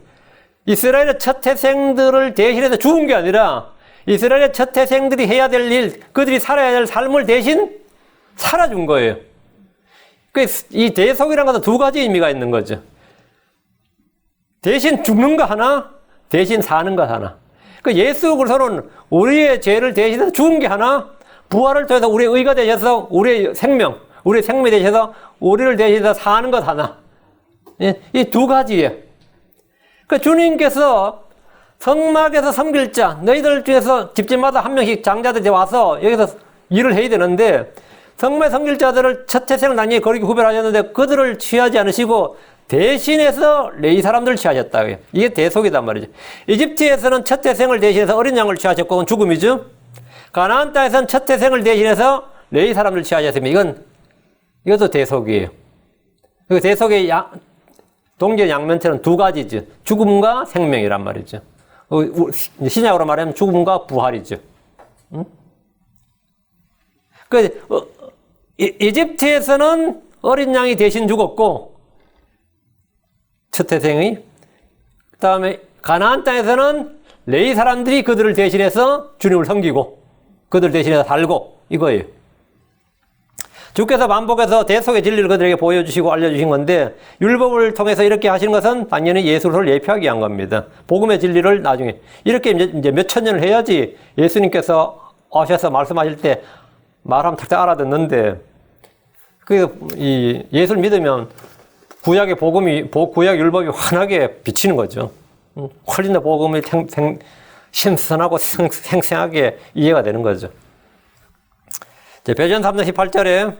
이스라엘의 첫 태생들을 대신해서 죽은 게 아니라 이스라엘의 첫 태생들이 해야 될 일, 그들이 살아야 될 삶을 대신 살아준 거예요. 이 대속이라는 것은 두 가지 의미가 있는 거죠. 대신 죽는 거 하나, 대신 사는 것 하나. 예수 그리스도는 우리의 죄를 대신해서 죽은 게 하나, 부활을 통해서 우리의 의가 되셔서 우리의 생명이 되셔서 우리를 대신해서 사는 것 하나. 이 두 가지예요. 주님께서 성막에서 섬길 자, 너희들 중에서 집집마다 한 명씩 장자들이 와서 여기서 일을 해야 되는데 성막에 섬길 자들을 첫 태생을 나뉘어 거룩히 구별하셨는데 그들을 취하지 않으시고 대신해서 레위 사람들을 취하셨다. 이게 대속이단 말이죠. 이집트에서는 첫 태생을 대신해서 어린 양을 취하셨고 그건 죽음이죠. 가나안 땅에서는 첫 태생을 대신해서 레위 사람들을 취하셨습니다. 이것도 대속이에요. 그 대속의 동전 양면체는 두 가지죠. 죽음과 생명이란 말이죠. 신약으로 말하면 죽음과 부활이죠. 이집트에서는 어린 양이 대신 죽었고 첫 태생이, 그 다음에 가나안 땅에서는 레위 사람들이 그들을 대신해서 주님을 섬기고 그들을 대신해서 살고 이거예요. 주께서 반복해서 대속의 진리를 그들에게 보여주시고 알려주신 건데 율법을 통해서 이렇게 하시는 것은 당연히 예수를 예표하기 위한 겁니다. 복음의 진리를 나중에 이렇게 이제 몇천 년을 해야지 예수님께서 오셔서 말씀하실 때 말하면 탁탁 알아듣는데 예수를 믿으면 구약의 복음이 구약 율법이 환하게 비치는 거죠. 훨씬 더 복음이 신선하고 생생하게 이해가 되는 거죠. 베드로전 3장 18절에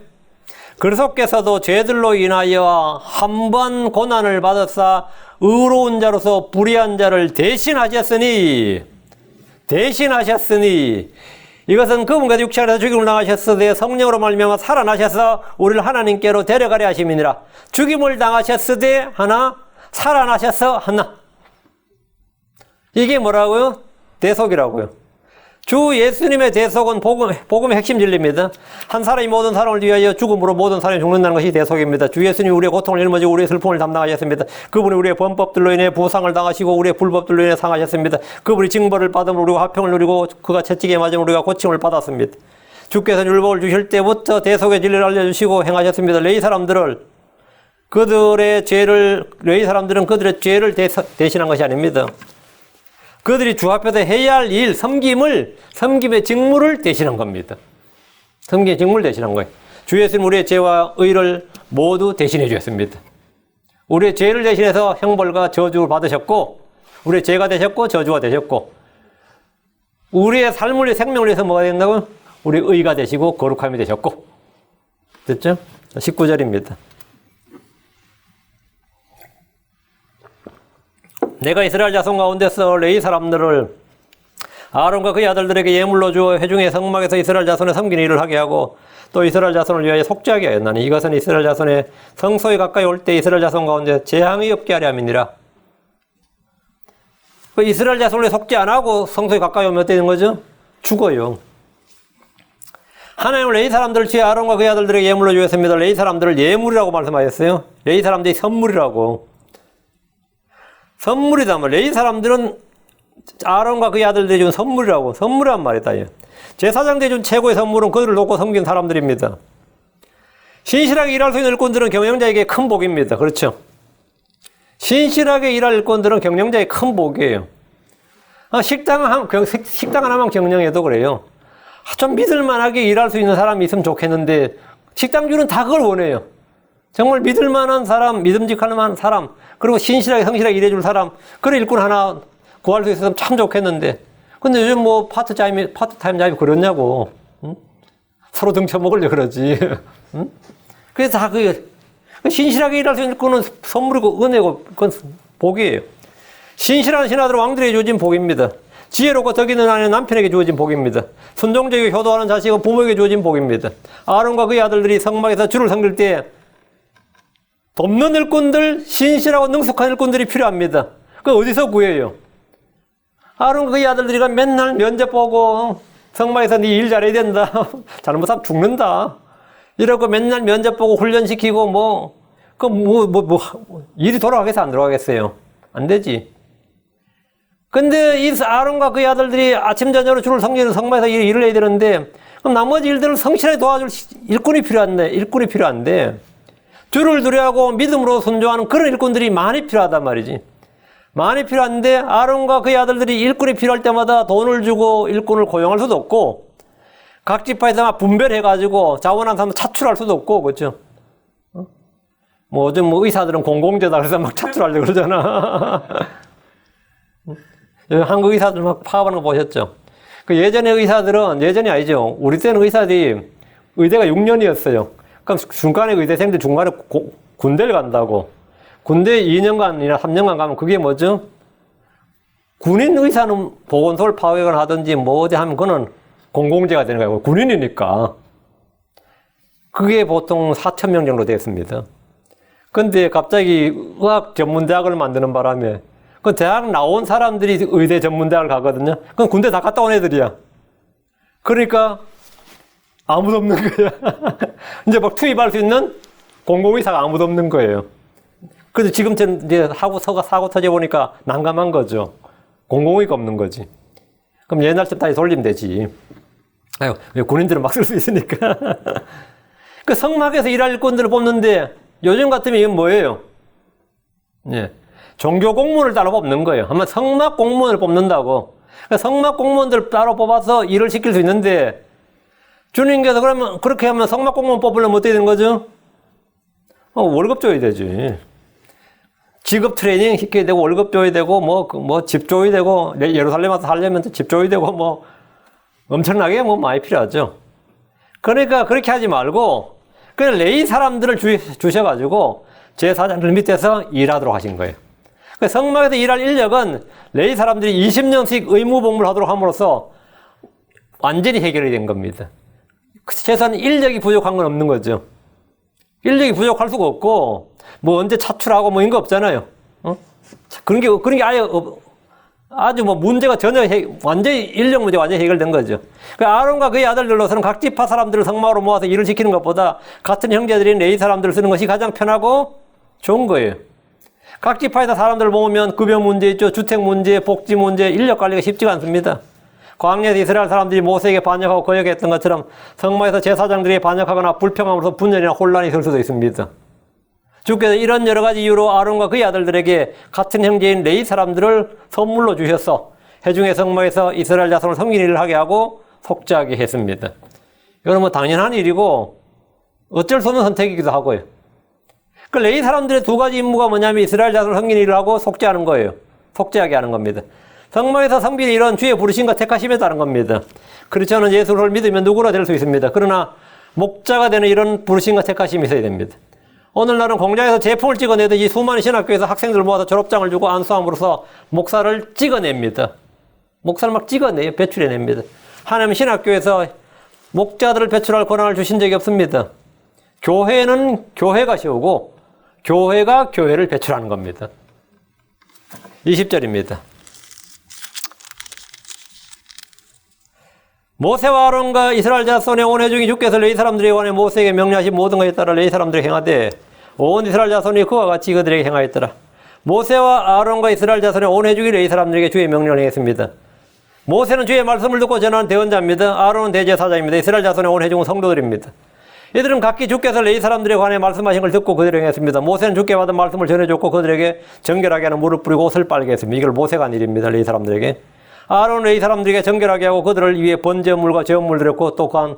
그리스도께서도 죄들로 인하여 한 번 고난을 받았사 의로운 자로서 불의한 자를 대신하셨으니 이것은 그분께서 육체 안에서 죽임을 당하셨으되 성령으로 말미암아 살아나셔서 우리를 하나님께로 데려가려 하심이니라. 죽임을 당하셨으되 하나 살아나셔서 하나. 이게 뭐라고요? 대속이라고요. 주 예수님의 대속은 복음의 핵심 진리입니다. 한 사람이 모든 사람을 위하여 죽음으로 모든 사람이 죽는다는 것이 대속입니다. 주 예수님이 우리의 고통을 짊어지고 우리의 슬픔을 담당하셨습니다. 그분이 우리의 범법들로 인해 부상을 당하시고 우리의 불법들로 인해 상하셨습니다. 그분이 징벌을 받음으로 우리가 화평을 누리고 그가 채찍에 맞음으로 우리가 고침을 받았습니다. 주께서 율법을 주실 때부터 대속의 진리를 알려주시고 행하셨습니다. 레위 사람들은 그들의 죄를 대신한 것이 아닙니다. 그들이 주 앞에서 해야 할 일, 섬김의 직무를 대신한 겁니다. 섬김의 직무를 대신한 거예요. 주 예수님 우리의 죄와 의를 모두 대신해 주셨습니다. 우리의 죄를 대신해서 형벌과 저주를 받으셨고, 우리의 죄가 되셨고, 저주가 되셨고, 우리의 삶을 위해 생명을 위해서 뭐가 된다고요? 우리 의가 되시고, 거룩함이 되셨고. 됐죠? 19절입니다. 내가 이스라엘 자손 가운데서 레위 사람들을 아론과 그의 아들들에게 예물로 주어 회중의 성막에서 이스라엘 자손의 섬기는 일을 하게 하고 또 이스라엘 자손을 위하여 속죄하게 하였나니 이것은 이스라엘 자손의 성소에 가까이 올 때 이스라엘 자손 가운데 재앙이 없게 하려 함이니라. 이스라엘 자손을 속죄 안 하고 성소에 가까이 오면 어떻게 되는 거죠? 죽어요. 하나님은 레위 사람들을 취해 아론과 그의 아들들에게 예물로 주었습니다. 레위 사람들을 예물이라고 말씀하셨어요. 레위 사람들이 선물이라고. 선물이다. 레위 사람들은 아론과 그의 아들들이 준 선물이라고. 선물이란 말이다. 제사장들이 준 최고의 선물은 그들을 돕고 섬긴 사람들입니다. 신실하게 일할 수 있는 일꾼들은 경영자에게 큰 복입니다. 그렇죠? 신실하게 일할 일꾼들은 경영자의 큰 복이에요. 식당 하나만 경영해도 그래요. 좀 믿을만하게 일할 수 있는 사람이 있으면 좋겠는데 식당주는 다 그걸 원해요. 정말 믿을만한 사람, 믿음직할 만한 사람, 그리고 신실하게 성실하게 일해줄 사람, 그런 일꾼 하나 구할 수 있었으면 참 좋겠는데. 근데 요즘 뭐 파트타임 잡이 그렇냐고. 응? 서로 등쳐먹으려 그러지. 응? 그래서 다 신실하게 일할 수 있는 일꾼은 선물이고 은혜고 그건 복이에요. 신실한 신하들은 왕들에게 주어진 복입니다. 지혜롭고 덕 있는 아내는 남편에게 주어진 복입니다. 순종적이고 효도하는 자식은 부모에게 주어진 복입니다. 아론과 그의 아들들이 성막에서 주를 섬길 때 돕는 일꾼들, 신실하고 능숙한 일꾼들이 필요합니다. 그거 어디서 구해요? 아론과 그의 아들들이가 맨날 면접 보고 성막에서 네 일 잘해야 된다. 잘못하면 죽는다. 이러고 맨날 면접 보고 훈련시키고 일이 돌아가겠어요? 안 돌아가겠어요? 안 되지. 근데 이 아론과 그의 아들들이 아침, 저녁으로 주를 섬기는 성막에서 일을 해야 되는데 그럼 나머지 일들을 성실하게 도와줄 일꾼이 필요한데 주를 두려워하고 믿음으로 순종하는 그런 일꾼들이 많이 필요하단 말이지. 많이 필요한데 아론과 그의 아들들이 일꾼이 필요할 때마다 돈을 주고 일꾼을 고용할 수도 없고 각 지파에서 막 분별해가지고 자원한 사람 차출할 수도 없고 그렇죠. 요즘 의사들은 공공재다 그래서 막 차출하려고 그러잖아. 한국 의사들 막 파업하는 거 보셨죠? 그 예전에 의사들은, 예전이 아니죠. 우리 때는 의사들이 의대가 6년이었어요. 그럼 중간에 의대생들 중간에 군대를 간다고. 군대 2년간이나 3년간 가면 그게 뭐죠? 군인 의사는 보건소를 파견을 하든지 뭐 어디 하면 그거는 공공재가 되는 거예요. 군인이니까. 그게 보통 4,000명 정도 됐습니다. 근데 갑자기 의학 전문대학을 만드는 바람에 그 대학 나온 사람들이 의대 전문대학을 가거든요. 그건 군대 다 갔다 온 애들이야. 그러니까 아무도 없는 거야. 이제 막 투입할 수 있는 공공의사가 아무도 없는 거예요. 그래서 지금처럼 이제 사고 터져 보니까 난감한 거죠. 공공의가 없는 거지. 그럼 옛날처럼 다시 돌리면 되지. 아유, 군인들은 막 쓸 수 있으니까. 그 성막에서 일할 일꾼들을 뽑는데 요즘 같으면 이건 뭐예요? 예. 종교 공무원을 따로 뽑는 거예요. 아마 성막 공무원을 뽑는다고. 그러니까 성막 공무원들 따로 뽑아서 일을 시킬 수 있는데 주님께서 그러면 그렇게 하면 성막 공무원 뽑으려면 어떻게 되는 거죠? 월급 줘야 되지. 직업 트레이닝 시켜야 되고 월급 줘야 되고 집 줘야 되고 예루살렘 와서 살려면 집 줘야 되고 뭐 엄청나게 뭐 많이 필요하죠. 그러니까 그렇게 하지 말고 그냥 레위 사람들을 주셔가지고 제사장들 밑에서 일하도록 하신 거예요. 성막에서 일할 인력은 레위 사람들이 20년씩 의무복무를 하도록 함으로써 완전히 해결이 된 겁니다. 최소한 인력이 부족한 건 없는 거죠. 인력이 부족할 수가 없고 뭐 언제 차출하고 뭐 이런 거 없잖아요. 그런 게 아예 아주 뭐 문제가 전혀 완전히 인력 문제 완전히 해결된 거죠. 그 아론과 그의 아들들로서는 각 지파 사람들을 성막으로 모아서 일을 시키는 것보다 같은 형제들인 레위 사람들을 쓰는 것이 가장 편하고 좋은 거예요. 각 지파에서 사람들을 모으면 급여 문제 있죠. 주택 문제, 복지 문제, 인력 관리가 쉽지가 않습니다. 광야에서 이스라엘 사람들이 모세에게 반역하고 거역했던 것처럼 성막에서 제사장들이 반역하거나 불평함으로써 분열이나 혼란이 있을 수도 있습니다. 주께서 이런 여러 가지 이유로 아론과 그의 아들들에게 같은 형제인 레위 사람들을 선물로 주셔서 회중의 성막에서 이스라엘 자손을 섬기는 일을 하게 하고 속죄하게 했습니다. 이건 뭐 당연한 일이고 어쩔 수 없는 선택이기도 하고요. 그 레위 사람들의 두 가지 임무가 뭐냐면 이스라엘 자손을 섬기는 일을 하고 속죄하는 거예요. 속죄하게 하는 겁니다. 성막에서 섬기는 일은 주의 부르심과 택하심에 따른 겁니다. 그렇지않은 예수를 믿으면 누구나 될 수 있습니다. 그러나 목자가 되는 이런 부르심과 택하심이 있어야 됩니다. 오늘날은 공장에서 제품을 찍어내듯이 수많은 신학교에서 학생들 모아서 졸업장을 주고 안수함으로써 목사를 찍어냅니다. 목사를 막 찍어내요. 배출해냅니다. 하나님 신학교에서 목자들을 배출할 권한을 주신 적이 없습니다. 교회는 교회가 세우고 교회가 교회를 배출하는 겁니다. 20절입니다. 모세와 아론과 이스라엘 자손의 온 회중이 주께서 레위 사람들에 관해 모세에게 명령하신 모든 것에 따라 레위 사람들에게 행하되 온 이스라엘 자손이 그와 같이 그들에게 행하였더라. 모세와 아론과 이스라엘 자손의 온 회중이 레위 사람들에게 주의 명령을 행했습니다. 모세는 주의 말씀을 듣고 전하는 대언자입니다. 아론은 대제사장입니다. 이스라엘 자손의 온 회중은 성도들입니다. 이들은 각기 주께서 레위 사람들에 관해 말씀하신 걸 듣고 그들에게 행했습니다. 모세는 주께 받은 말씀을 전해줬고 그들에게 정결하게 하는 물을 뿌리고 옷을 빨게 했습니다. 이걸 모세가 한 일입니다. 레위 사람들에게. 아론은 레위 사람들에게 정결하게 하고 그들을 위해 번제물과 제물을 드렸고 또한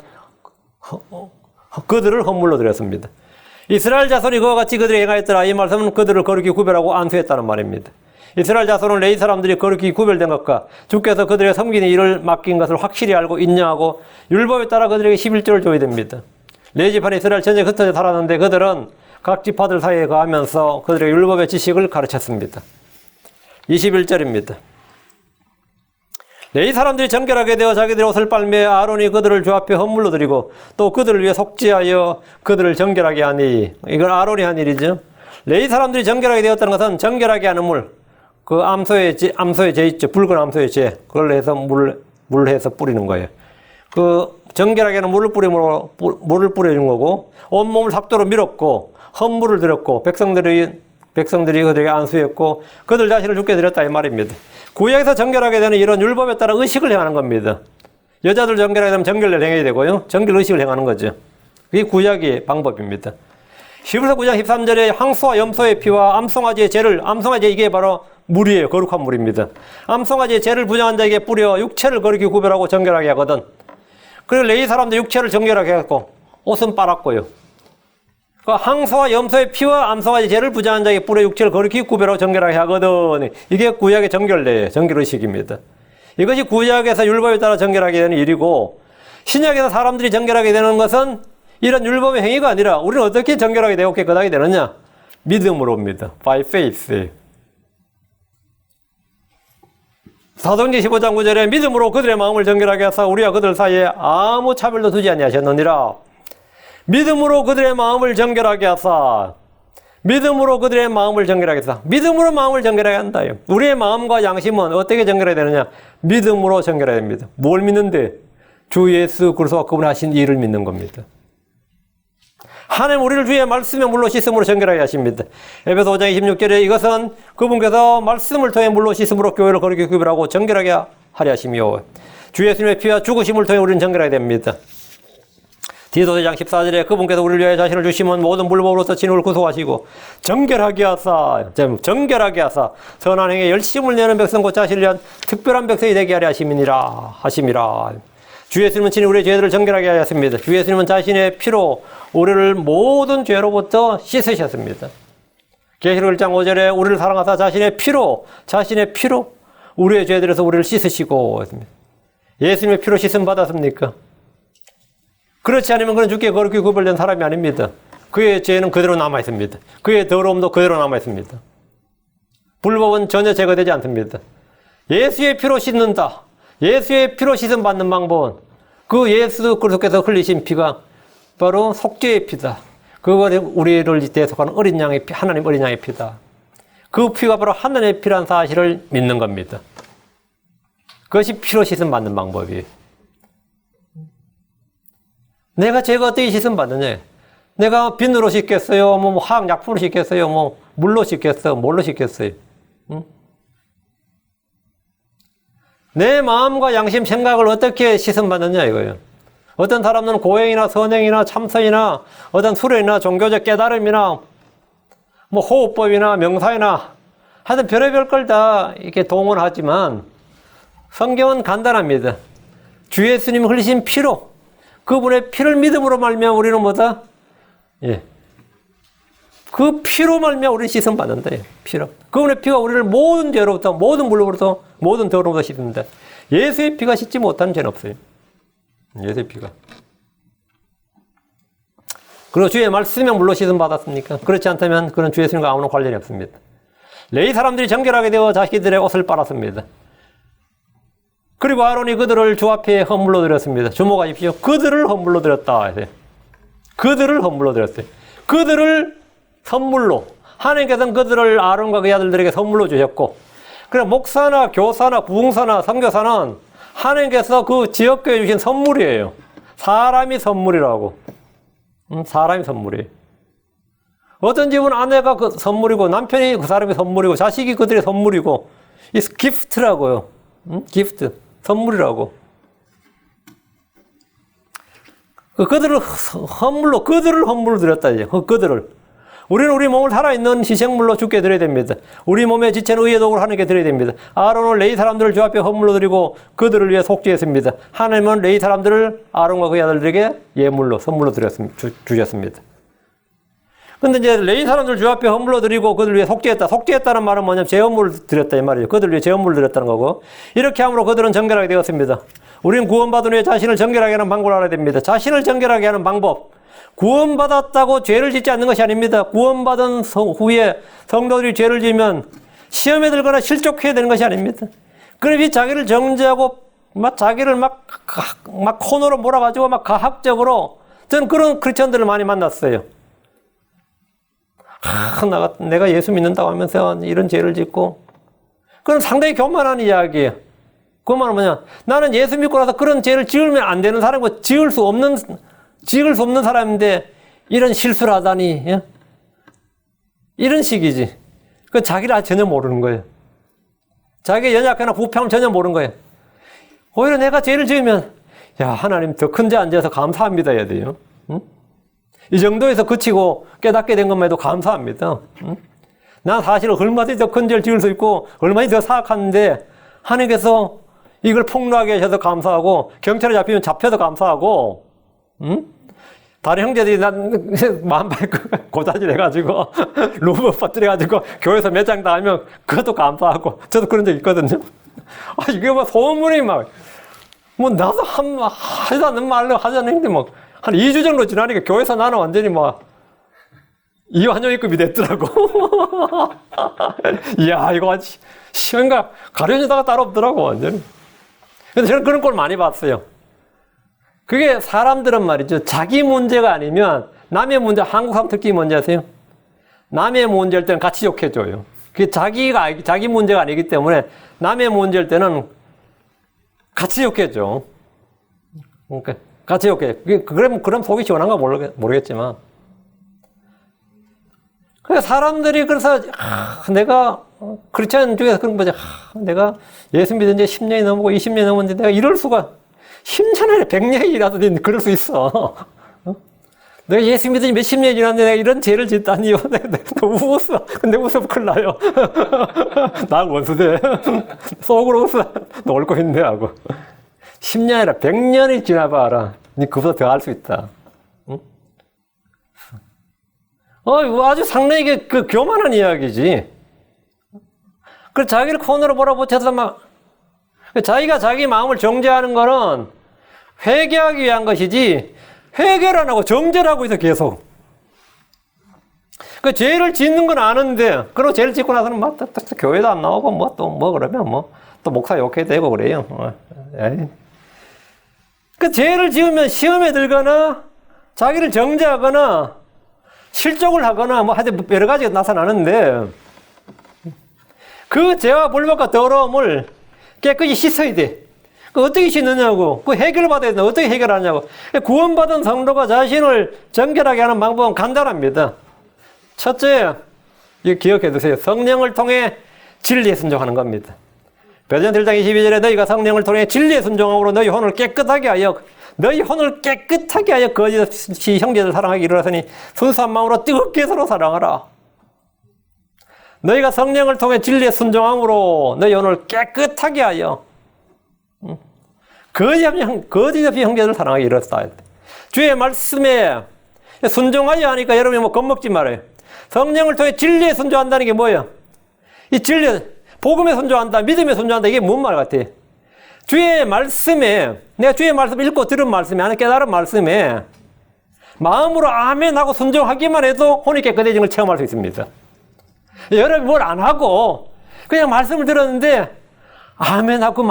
그들을 헌물로 드렸습니다. 이스라엘 자손이 그와 같이 그들에게 행하였더라. 이 말씀은 그들을 거룩히 구별하고 안수했다는 말입니다. 이스라엘 자손은 레위 사람들이 거룩히 구별된 것과 주께서 그들의 섬기는 일을 맡긴 것을 확실히 알고 인정하고 율법에 따라 그들에게 11조를 줘야 됩니다. 레위 지파는 이스라엘 전역에 흩어져 살았는데 그들은 각 지파들 사이에 거하면서 그들의 율법의 지식을 가르쳤습니다. 21절입니다. 레위 사람들이 정결하게 되어 자기들의 옷을 빨매 아론이 그들을 주 앞에 헌물로 드리고 또 그들을 위해 속죄하여 그들을 정결하게 하니 이건 아론이 한 일이죠. 레위 사람들이 정결하게 되었다는 것은 정결하게 하는 물, 그 암소의 재 있죠. 붉은 암소의 재, 그걸 해서 물 해서 뿌리는 거예요. 그 정결하게 하는 물을 뿌려준 거고 온몸을 삭도로 밀었고 헌물을 드렸고 백성들이 그들에게 안수했고 그들 자신을 주께 드렸다 이 말입니다. 구약에서 정결하게 되는 이런 율법에 따라 의식을 행하는 겁니다. 여자들 정결하게 되면 정결을 행해야 되고요. 정결 의식을 행하는 거죠. 그게 구약의 방법입니다. 히브리서 9장 13절에 항소와 염소의 피와 암송아지의 재를, 암송아지 이게 바로 물이에요. 거룩한 물입니다. 암송아지의 재를 부정한 자에게 뿌려 육체를 거룩히 구별하고 정결하게 하거든. 그리고 레위 사람들 육체를 정결하게 했고 옷은 빨았고요. 그 항소와 염소의 피와 암송아지 재를 부정한 자에게 뿌려 육체를 거룩히 구별하고 정결하게 하거든. 이게 구약의 정결례예요. 정결의식입니다. 이것이 구약에서 율법에 따라 정결하게 되는 일이고, 신약에서 사람들이 정결하게 되는 것은 이런 율법의 행위가 아니라 우리는 어떻게 정결하게 되고 깨끗하게 되느냐? 믿음으로입니다. By faith. 사도행전 15장 9절에 믿음으로 그들의 마음을 정결하게 하사 우리와 그들 사이에 아무 차별도 두지 아니하셨느니라. 믿음으로 그들의 마음을 정결하게 하사, 믿음으로 그들의 마음을 정결하게 하사, 믿음으로 마음을 정결하게 한다요. 우리의 마음과 양심은 어떻게 정결해야 되느냐? 믿음으로 정결해야 됩니다. 뭘 믿는데? 주 예수 그리스도가 그분이 하신 일을 믿는 겁니다. 하나님 우리를 주의 말씀의 물로 씻음으로 정결하게 하십니다. 에베소 5장 26절에 이것은 그분께서 말씀을 통해 물로 씻음으로 교회를 거룩히 구별하고 정결하게 하려 하시며, 주 예수님의 피와 죽으심을 통해 우리는 정결하게 됩니다. 디도서 2장 14절에 그분께서 우리를 위하여 자신을 주시면 모든 불법으로서 진흙을 구속하시고 정결하게 하사 선한 행에 열심을 내는 백성 곧 자신을 위한 특별한 백성이 되게 하려 하심이라. 주 예수님은 친히 우리의 죄들을 정결하게 하였습니다. 주 예수님은 자신의 피로 우리를 모든 죄로부터 씻으셨습니다. 계시록 1장 5절에 우리를 사랑하사 자신의 피로 우리의 죄들에서 우리를 씻으시고 했습니다. 예수님의 피로 씻음 받았습니까? 그렇지 않으면 그는 주께 거룩히 구별된 사람이 아닙니다. 그의 죄는 그대로 남아있습니다. 그의 더러움도 그대로 남아있습니다. 불법은 전혀 제거되지 않습니다. 예수의 피로 씻는다. 예수의 피로 씻음 받는 방법은 그 예수 그리스도께서 흘리신 피가 바로 속죄의 피다. 그것이 우리를 대속하는 어린 양의 피, 하나님 어린 양의 피다. 그 피가 바로 하나님의 피라는 사실을 믿는 겁니다. 그것이 피로 씻음 받는 방법이에요. 내가 죄가 어떻게 씻음 받느냐? 내가 비누로 씻겠어요? 화학 약품으로 씻겠어요? 물로 씻겠어요? 뭘로 씻겠어요? 응? 내 마음과 양심, 생각을 어떻게 씻음 받느냐 이거예요. 어떤 사람은 고행이나 선행이나 참선이나 어떤 수련이나 종교적 깨달음이나 호흡법이나 명사이나 하여튼 별의별 걸 다 이렇게 동원하지만 성경은 간단합니다. 주 예수님 흘리신 피로, 그분의 피를 믿음으로 말미암아 우리는 뭐다? 그 피로 말미암아 우리는 씻음 받는다. 피로. 그분의 피가 우리를 모든 죄로부터, 모든 물로부터, 모든 더러움부터 씻습니다. 예수의 피가 씻지 못하는 죄는 없어요. 예수의 피가. 그리고 주의 말씀의 물로 씻음 받았습니까? 그렇지 않다면 그는 주 예수님과 아무런 관련이 없습니다. 레위 사람들이 정결하게 되어 자기들의 옷을 빨았습니다. 그리고 아론이 그들을 주 앞에 헌물로 드렸습니다. 주목하십시오. 그들을 헌물로 드렸다. 그들을 헌물로 드렸어요. 그들을 선물로. 하나님께서는 그들을 아론과 그의 아들들에게 선물로 주셨고, 그래 목사나 교사나 부흥사나 선교사는 하나님께서 그 지역교회에 주신 선물이에요. 사람이 선물이라고. 사람이 선물이에요. 어떤 집은 아내가 그 선물이고 남편이 그 사람이 선물이고 자식이 그들의 선물이고, It's gift라고요. gift. 선물이라고. 그들을 헌물로 드렸다, 이제. 그들을. 우리는 우리 몸을 살아있는 희생물로 주께 드려야 됩니다. 우리 몸의 지체는 의의 도구를 하나님께 드려야 됩니다. 아론은 레위 사람들을 주 앞에 헌물로 드리고 그들을 위해 속죄했습니다. 하나님은 레위 사람들을 아론과 그의 아들들에게 예물로, 선물로 주셨습니다. 근데 이제 레위 사람들 주 앞에 헌물로 드리고 그들 위해 속죄했다. 속죄했다는 말은 뭐냐면 제헌물을 드렸다 이 말이죠. 그들 위해 제헌물을 드렸다는 거고, 이렇게 함으로 그들은 정결하게 되었습니다. 우리는 구원받은 후에 자신을 정결하게 하는 방법을 알아야 됩니다. 자신을 정결하게 하는 방법. 구원받았다고 죄를 짓지 않는 것이 아닙니다. 구원받은 후에 성도들이 죄를 지으면 시험에 들거나 실족해야 되는 것이 아닙니다. 그러니 자기를 정죄하고 자기를 막 코너로 몰아가지고 가학적으로, 저는 그런 크리스천들을 많이 만났어요. 내가 예수 믿는다고 하면서 이런 죄를 짓고, 그건 상당히 교만한 이야기예요. 그 말은 뭐냐? 나는 예수 믿고 나서 그런 죄를 지으면 안 되는 사람이고 지을 수 없는 사람인데 이런 실수를 하다니, 예? 이런 식이지. 그 자기를 전혀 모르는 거예요. 자기의 연약하나 부패함을 전혀 모르는 거예요. 오히려 내가 죄를 지으면, 야, 하나님 더 큰 죄 안 지어서 감사합니다 해야 돼요. 응? 이 정도에서 그치고 깨닫게 된 것만 해도 감사합니다. 응? 난 사실 얼마든지 더 큰 죄를 지을 수 있고 얼마든지 더 사악한데 하나님께서 이걸 폭로하게 하셔서 감사하고, 경찰에 잡히면 잡혀도 감사하고, 응? 다른 형제들이 난 마음 밟고 고자질 해가지고 루브 퍼뜨려가지고 교회에서 매장 당하면 그것도 감사하고, 저도 그런 적 있거든요. 이게 뭐 소문이 뭐 나도 하자는 말로 하자는 했는데 한 2주 정도 지나니까 교회에서 나는 완전히 이완용이급이 됐더라고. 이야, 이거 아주 시험가 가려주다가 따로 없더라고, 완전히. 근데 저는 그런 걸 많이 봤어요. 그게 사람들은 말이죠. 자기 문제가 아니면 남의 문제, 한국 사람 특징이 뭔지 아세요? 남의 문제일 때는 같이 욕해줘요. 그게 자기 문제가 아니기 때문에 남의 문제일 때는 같이 욕해줘. 그러니까 같이 욕해. 그럼 속이 시원한가 모르겠지만. 그래서 사람들이 그래서 내가 크리스천 중에서 그런 거지. 내가 예수 믿은 지 10년이 넘고 20년이 넘었는데 내가 이럴 수가 10년에 100년이라도 그럴 수 있어. 내가 예수 믿은 지 몇십 년이 지났는데 내가 이런 죄를 짓다니요. 내가 웃어. 근데 웃으면 큰일 나요. 나 원수돼. 속으로 웃어. 너 옳고 있네 하고. 10년이 아니라 100년이 지나봐라. 니 그보다 더 할 수 있다. 응? 아주 상당히 교만한 이야기지. 그래서 자기를 코너로 몰아붙여서 자기가 자기 마음을 정죄하는 거는 회개하기 위한 것이지, 회개를 안 하고 정죄를 하고 있어, 계속. 그 죄를 짓는 건 아는데, 그리고 죄를 짓고 나서는 또 교회도 안 나오고, 그러면 또 목사 욕해도 되고 그래요. 그 죄를 지으면 시험에 들거나, 자기를 정죄하거나, 실족을 하거나, 하여튼 여러 가지가 나타나는데, 그 죄와 불법과 더러움을 깨끗이 씻어야 돼. 어떻게 씻느냐고. 그 해결받아야 된다. 어떻게 해결하냐고. 구원받은 성도가 자신을 정결하게 하는 방법은 간단합니다. 첫째, 이거 기억해 두세요. 성령을 통해 진리에 순종하는 겁니다. 베드로전서 1장 22절에 너희가 성령을 통해 진리에 순종함으로 너희 혼을 깨끗하게 하여 거짓이 형제를 사랑하기 이르렀으니 순수한 마음으로 뜨겁게 서로 사랑하라. 너희가 성령을 통해 진리에 순종함으로 너희 혼을 깨끗하게 하여 거짓 없이 형제를 사랑하기 이르렀다. 주의 말씀에 순종하여 하니까 여러분이 겁먹지 말아요. 성령을 통해 진리에 순종한다는 게 뭐예요? 이 진리, 복음에 순종한다, 믿음에 순종한다, 이게 뭔 말 같아? 주의 말씀에, 내가 주의 말씀 읽고 들은 말씀에, 하는 깨달은 말씀에 마음으로 아멘 하고 순종하기만 해도 혼이 깨끗해지는 걸 체험할 수 있습니다. 여러분이 뭘 안 하고 그냥 말씀을 들었는데 아멘 하고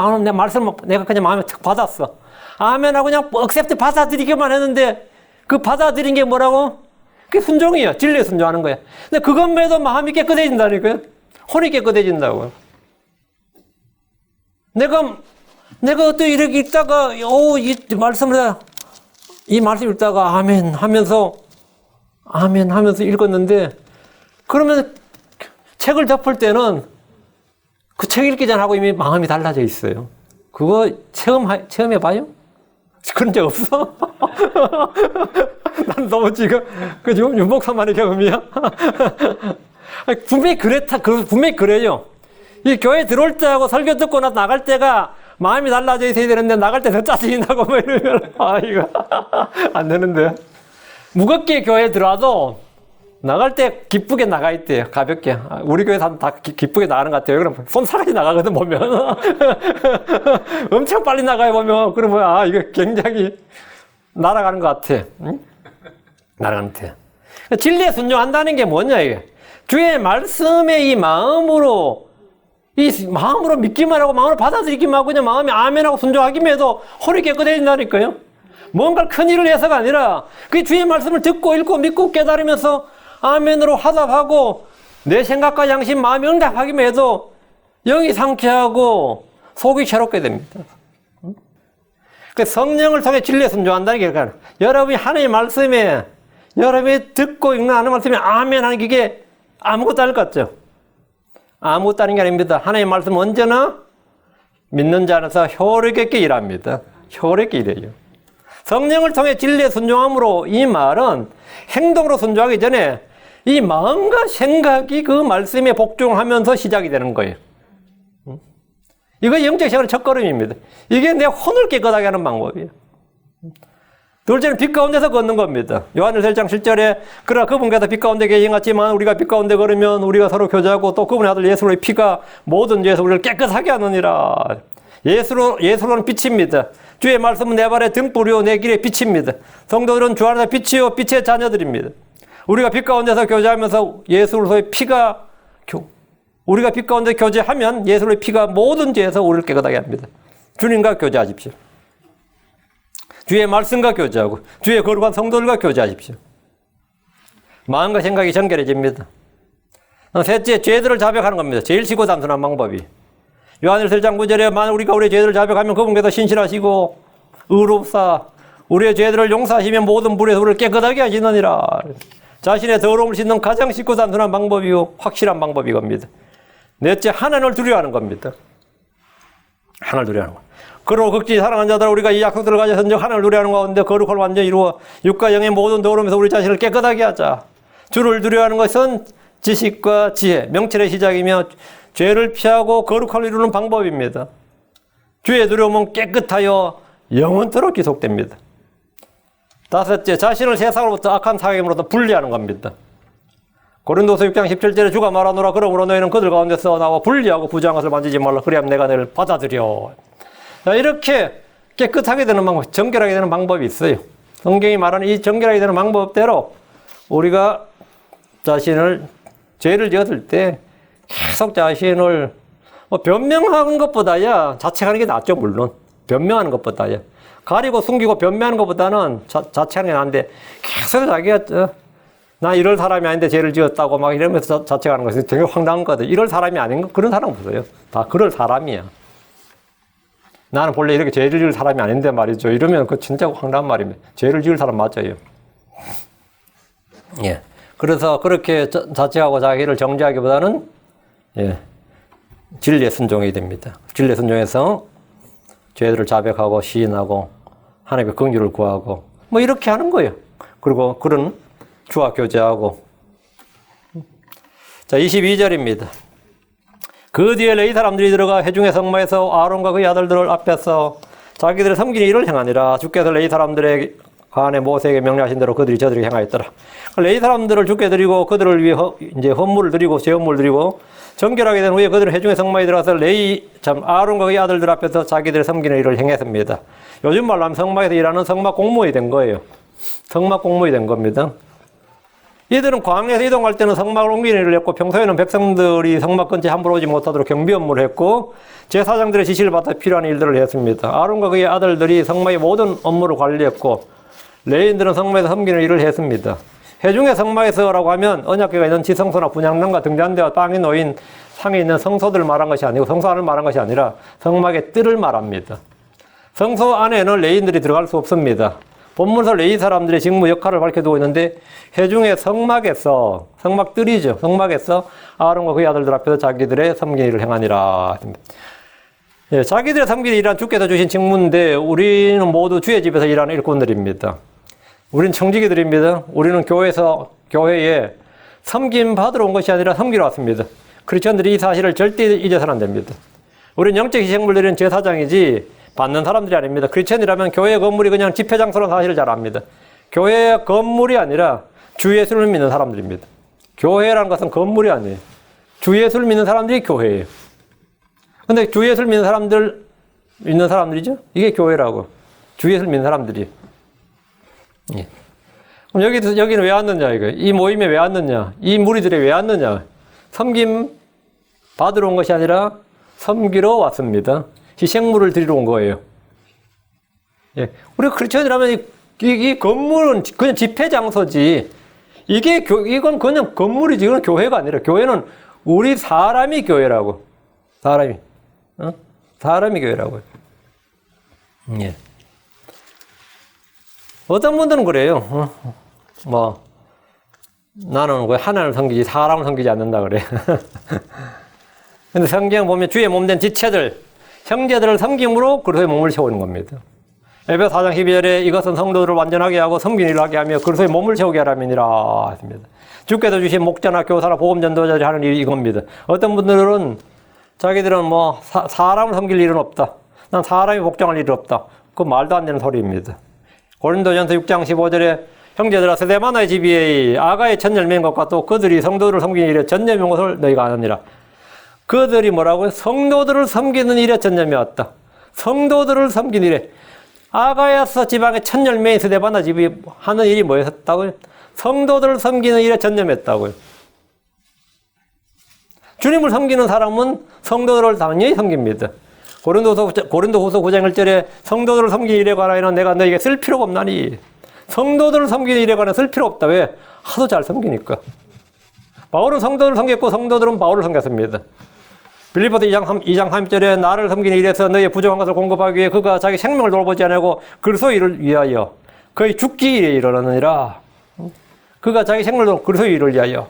내가 그냥 마음에 탁 받았어. 아멘 하고 그냥 억셉트 받아들이기만 했는데 그 받아들인 게 뭐라고? 그게 순종이야. 진리에 순종하는 거야. 근데 그것만 해도 마음이 깨끗해진다니까요. 혼이 깨끗해진다고요. 내가 또 이렇게 읽다가 이 말씀 읽다가 아멘 하면서 읽었는데, 그러면 책을 덮을 때는 그 책 읽기 전하고 이미 마음이 달라져 있어요. 그거 체험해봐요? 그런 적 없어? 난 너무 지금 윤목사만의 경험이야? 분명히 분명히 그래요. 이 교회 들어올 때하고 설교 듣고 나서 나갈 때가 마음이 달라져 있어야 되는데, 나갈 때 더 짜증이 나고 이러면, 이거 안 되는데. 무겁게 교회에 들어와도 나갈 때 기쁘게 나가 있대요. 가볍게. 우리 교회에서 다 기쁘게 나가는 것 같아요. 그럼 손사같이 나가거든, 보면. 엄청 빨리 나가요, 보면. 그러면, 이거 굉장히 날아가는 것 같아. 응? 날아가는 것 같아. 진리에 순종한다는 게 뭐냐, 이게. 주의 말씀에 이 마음으로 믿기만 하고, 마음으로 받아들이기만 하고, 그냥 마음이 아멘하고 순종하기만 해도 혼이 깨끗해진다니까요. 뭔가 큰 일을 해서가 아니라, 그 주의 말씀을 듣고, 읽고, 믿고, 깨달으면서 아멘으로 화답하고, 내 생각과 양심, 마음이 응답하기만 해도 영이 상쾌하고 속이 새롭게 됩니다. 그 성령을 통해 진리에 순종한다는 게, 그러니까 여러분이 하나님의 말씀에, 여러분이 듣고 읽는 하나님의 말씀에 아멘 하는 게 아무것도 아닐 것 같죠? 아무것도 아닌 게 아닙니다. 하나님의 말씀은 언제나 믿는 자 안에서 효력있게 일합니다. 효력있게 일해요. 성령을 통해 진리에 순종함으로, 이 말은 행동으로 순종하기 전에 이 마음과 생각이 그 말씀에 복종하면서 시작이 되는 거예요. 이거 영적 생활의 첫걸음입니다. 이게 내 혼을 깨끗하게 하는 방법이에요. 둘째는 빛 가운데서 걷는 겁니다. 요한일서 1장 7절에 그러나 그분께서 빛 가운데 계시겠지만 우리가 빛 가운데 걸으면 우리가 서로 교제하고 또 그분의 아들 예수로의 피가 모든 죄에서 우리를 깨끗하게 하느니라. 예수로는 빛입니다. 주의 말씀은 내 발의 등불이요 내 길의 빛입니다. 성도들은 주 안에서 빛이요 빛의 자녀들입니다. 우리가 빛 가운데서 교제하면서 예수로의 피가 우리가 빛 가운데 교제하면 예수의 피가 모든 죄에서 우리를 깨끗하게 합니다. 주님과 교제하십시오. 주의 말씀과 교제하고 주의 거룩한 성도들과 교제하십시오. 마음과 생각이 정결해집니다. 셋째, 죄들을 자백하는 겁니다. 제일 쉽고 단순한 방법이. 요한일서 1장 9절에 만일 우리가 우리의 죄들을 자백하면 그분께서 신실하시고 의롭사 우리의 죄들을 용서하시면 모든 불에서 우리를 깨끗하게 하시느니라. 자신의 더러움을 씻는 가장 쉽고 단순한 방법이요 확실한 방법이 겁니다. 넷째, 하나님을 두려워하는 겁니다. 하나님을 두려워하는 것. 그러고 극진히 사랑하는 자들 우리가 이 약속들을 가져 선정 하나님을 두려워하는 가운데 거룩을 완전히 이루어 육과 영의 모든 더러움에서 우리 자신을 깨끗하게 하자. 주를 두려워하는 것은 지식과 지혜, 명철의 시작이며 죄를 피하고 거룩함을 이루는 방법입니다. 주의 두려움은 깨끗하여 영원토록 지속됩니다. 다섯째, 자신을 세상으로부터 악한 사경으로부터 분리하는 겁니다. 고린도서 6장 17절에 주가 말하노라 그러므로 너희는 그들 가운데서 나와 분리하고 부정한 것을 만지지 말라 그리하면 내가 너희를 받아들여. 자, 이렇게 깨끗하게 되는 방법, 정결하게 되는 방법이 있어요. 성경이 말하는 이 정결하게 되는 방법대로 우리가 자신을 죄를 지었을 때 계속 자신을 변명하는 것보다야 자책하는 게 낫죠. 물론 변명하는 것보다야 가리고 숨기고 변명하는 것보다는 자책하는 게 나은데 계속 자기가 나 이럴 사람이 아닌데 죄를 지었다고 막 이러면서 자책하는 것이 되게 황당한 거거든. 이럴 사람이 아닌 거 그런 사람 없어요. 다 그럴 사람이야. 나는 본래 이렇게 죄를 지을 사람이 아닌데 말이죠. 이러면 그 진짜 황당한 말입니다. 죄를 지을 사람 맞아요. 예. 그래서 그렇게 자책하고 자기를 정죄하기보다는 예. 진리에 순종해야 됩니다. 진리에 순종해서 죄들을 자백하고 시인하고 하나님의 긍휼을 구하고 뭐 이렇게 하는 거예요. 그리고 그런 주와 교제하고. 자, 22절입니다. 그 뒤에 레위 사람들이 들어가 회중의 성막에서 아론과 그의 아들들 앞에서 자기들의 섬기는 일을 행하니라. 주께서 레위 사람들의 간에 모세에게 명령하신 대로 그들이 저들에게 행하였더라. 레위 사람들을 주께 드리고 그들을 위해 이제 헌물을 드리고 제헌물을 드리고 정결하게 된 후에 그들은 회중의 성막에 들어가서 아론과 그의 아들들 앞에서 자기들의 섬기는 일을 행했습니다. 요즘 말로 하면 성막에서 일하는 성막 공무원이 된 거예요. 성막 공무원이 된 겁니다. 이들은 광야에서 이동할 때는 성막을 옮기는 일을 했고 평소에는 백성들이 성막 근처에 함부로 오지 못하도록 경비 업무를 했고 제사장들의 지시를 받아 필요한 일들을 했습니다. 아론과 그의 아들들이 성막의 모든 업무를 관리했고 레위인들은 성막에서 섬기는 일을 했습니다. 회중의 성막에서라고 하면 언약궤가 있는 지성소나 분향단과 등잔대와 땅에 놓인 상에 있는 성소들을 말한 것이 아니고 성소 안을 말한 것이 아니라 성막의 뜰을 말합니다. 성소 안에는 레위인들이 들어갈 수 없습니다. 본문에서 레위 사람들의 직무 역할을 밝혀두고 있는데 회중의 성막에서 성막들이죠. 성막에서 아론과 그의 아들들 앞에서 자기들의 섬기는 일을 행하니라. 예, 자기들의 섬기는 일이란 주께서 주신 직무인데 우리는 모두 주의 집에서 일하는 일꾼들입니다. 우리는 청지기들입니다. 우리는 교회에 섬김 받으러 온 것이 아니라 섬기러 왔습니다. 크리스천들이 이 사실을 절대 잊어서는 안 됩니다. 우리는 영적 희생물 드리는 제사장이지 받는 사람들이 아닙니다. 크리스천이라면 교회 건물이 그냥 집회 장소라는 사실을 잘 압니다. 교회 건물이 아니라 주 예수를 믿는 사람들입니다. 교회라는 것은 건물이 아니에요. 주 예수를 믿는 사람들이 교회예요. 근데 주 예수를 믿는 사람들이죠? 이게 교회라고. 주 예수를 믿는 사람들이. 예. 그럼 여기는 왜 왔느냐, 이거. 이 모임에 왜 왔느냐. 이 무리들이 왜 왔느냐. 섬김 받으러 온 것이 아니라 섬기러 왔습니다. 희생물을 드리러 온 거예요. 예. 우리가 크리스천이라면 이 건물은 그냥 집회 장소지. 이건 그냥 건물이지. 이건 교회가 아니라. 교회는 우리 사람이 교회라고. 사람이 교회라고. 예. 어떤 분들은 그래요. 나는 왜 하나님을 섬기지 사람을 섬기지 않는다 그래. 근데 성경 보면 주의 몸된 지체들, 형제들을 섬김으로 그리스도의 몸을 채우는 겁니다. 에베소 4장 12절에 이것은 성도들을 완전하게 하고 섬기는 일을 하게 하며 그리스도의 몸을 채우게 하라면이라 했습니다. 주께서 주신 목자나 교사나 복음 전도자들이 하는 일이 이겁니다. 어떤 분들은 자기들은 사람을 섬길 일은 없다. 난 사람이 복종할 일이 없다. 그건 말도 안 되는 소리입니다. 고린도전서 6장 15절에 형제들아 스데바나의 집이 아가의 첫 열매인 것과 또 그들이 성도들을 섬기는 일에 전념인 것을 너희가 아느니라. 그들이 뭐라고요? 성도들을 섬기는 일에 전념이었다. 성도들을 섬기는 일에. 아가야스 지방의 첫 열매인 스데바나 집이 하는 일이 뭐였다고요? 성도들을 섬기는 일에 전념했다고요. 주님을 섬기는 사람은 성도들을 당연히 섬깁니다. 고린도후서 9장 1절에 성도들을 섬기는 일에 관하여는 내가 너에게 쓸 필요가 없나니. 성도들을 섬기는 일에 관해 쓸 필요 없다. 왜? 하도 잘 섬기니까. 바울은 성도들을 섬겼고 성도들은 바울을 섬겼습니다. 빌립보서 2장 3절에 나를 섬기는 일에서 너의 부족한 것을 공급하기 위해 그가 자기 생명을 돌보지 않고 그리스도 일을 위하여 그의 죽기 일에 일어나느니라. 그가 자기 생명을 돌보고 그리스도 일을 위하여.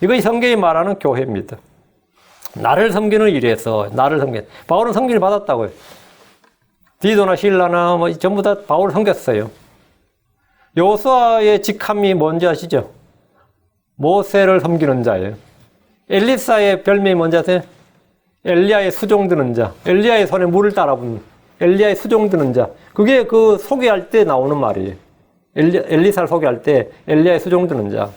이것이 성경이 말하는 교회입니다. 나를 섬기는 일에서 나를 섬기는. 바울은 섬기를 받았다고요. 디도나 실라나 뭐 전부 다 바울을 섬겼어요. 여호수아의 직함이 뭔지 아시죠? 모세를 섬기는 자예요. 엘리사의 별명이 뭔지 아세요? 엘리야의 수종 드는 자. 엘리야의 손에 물을 따라 붓는. 엘리야의 수종 드는 자. 그게 그 소개할 때 나오는 말이에요. 엘리사를 소개할 때 엘리야의 수종 드는 자.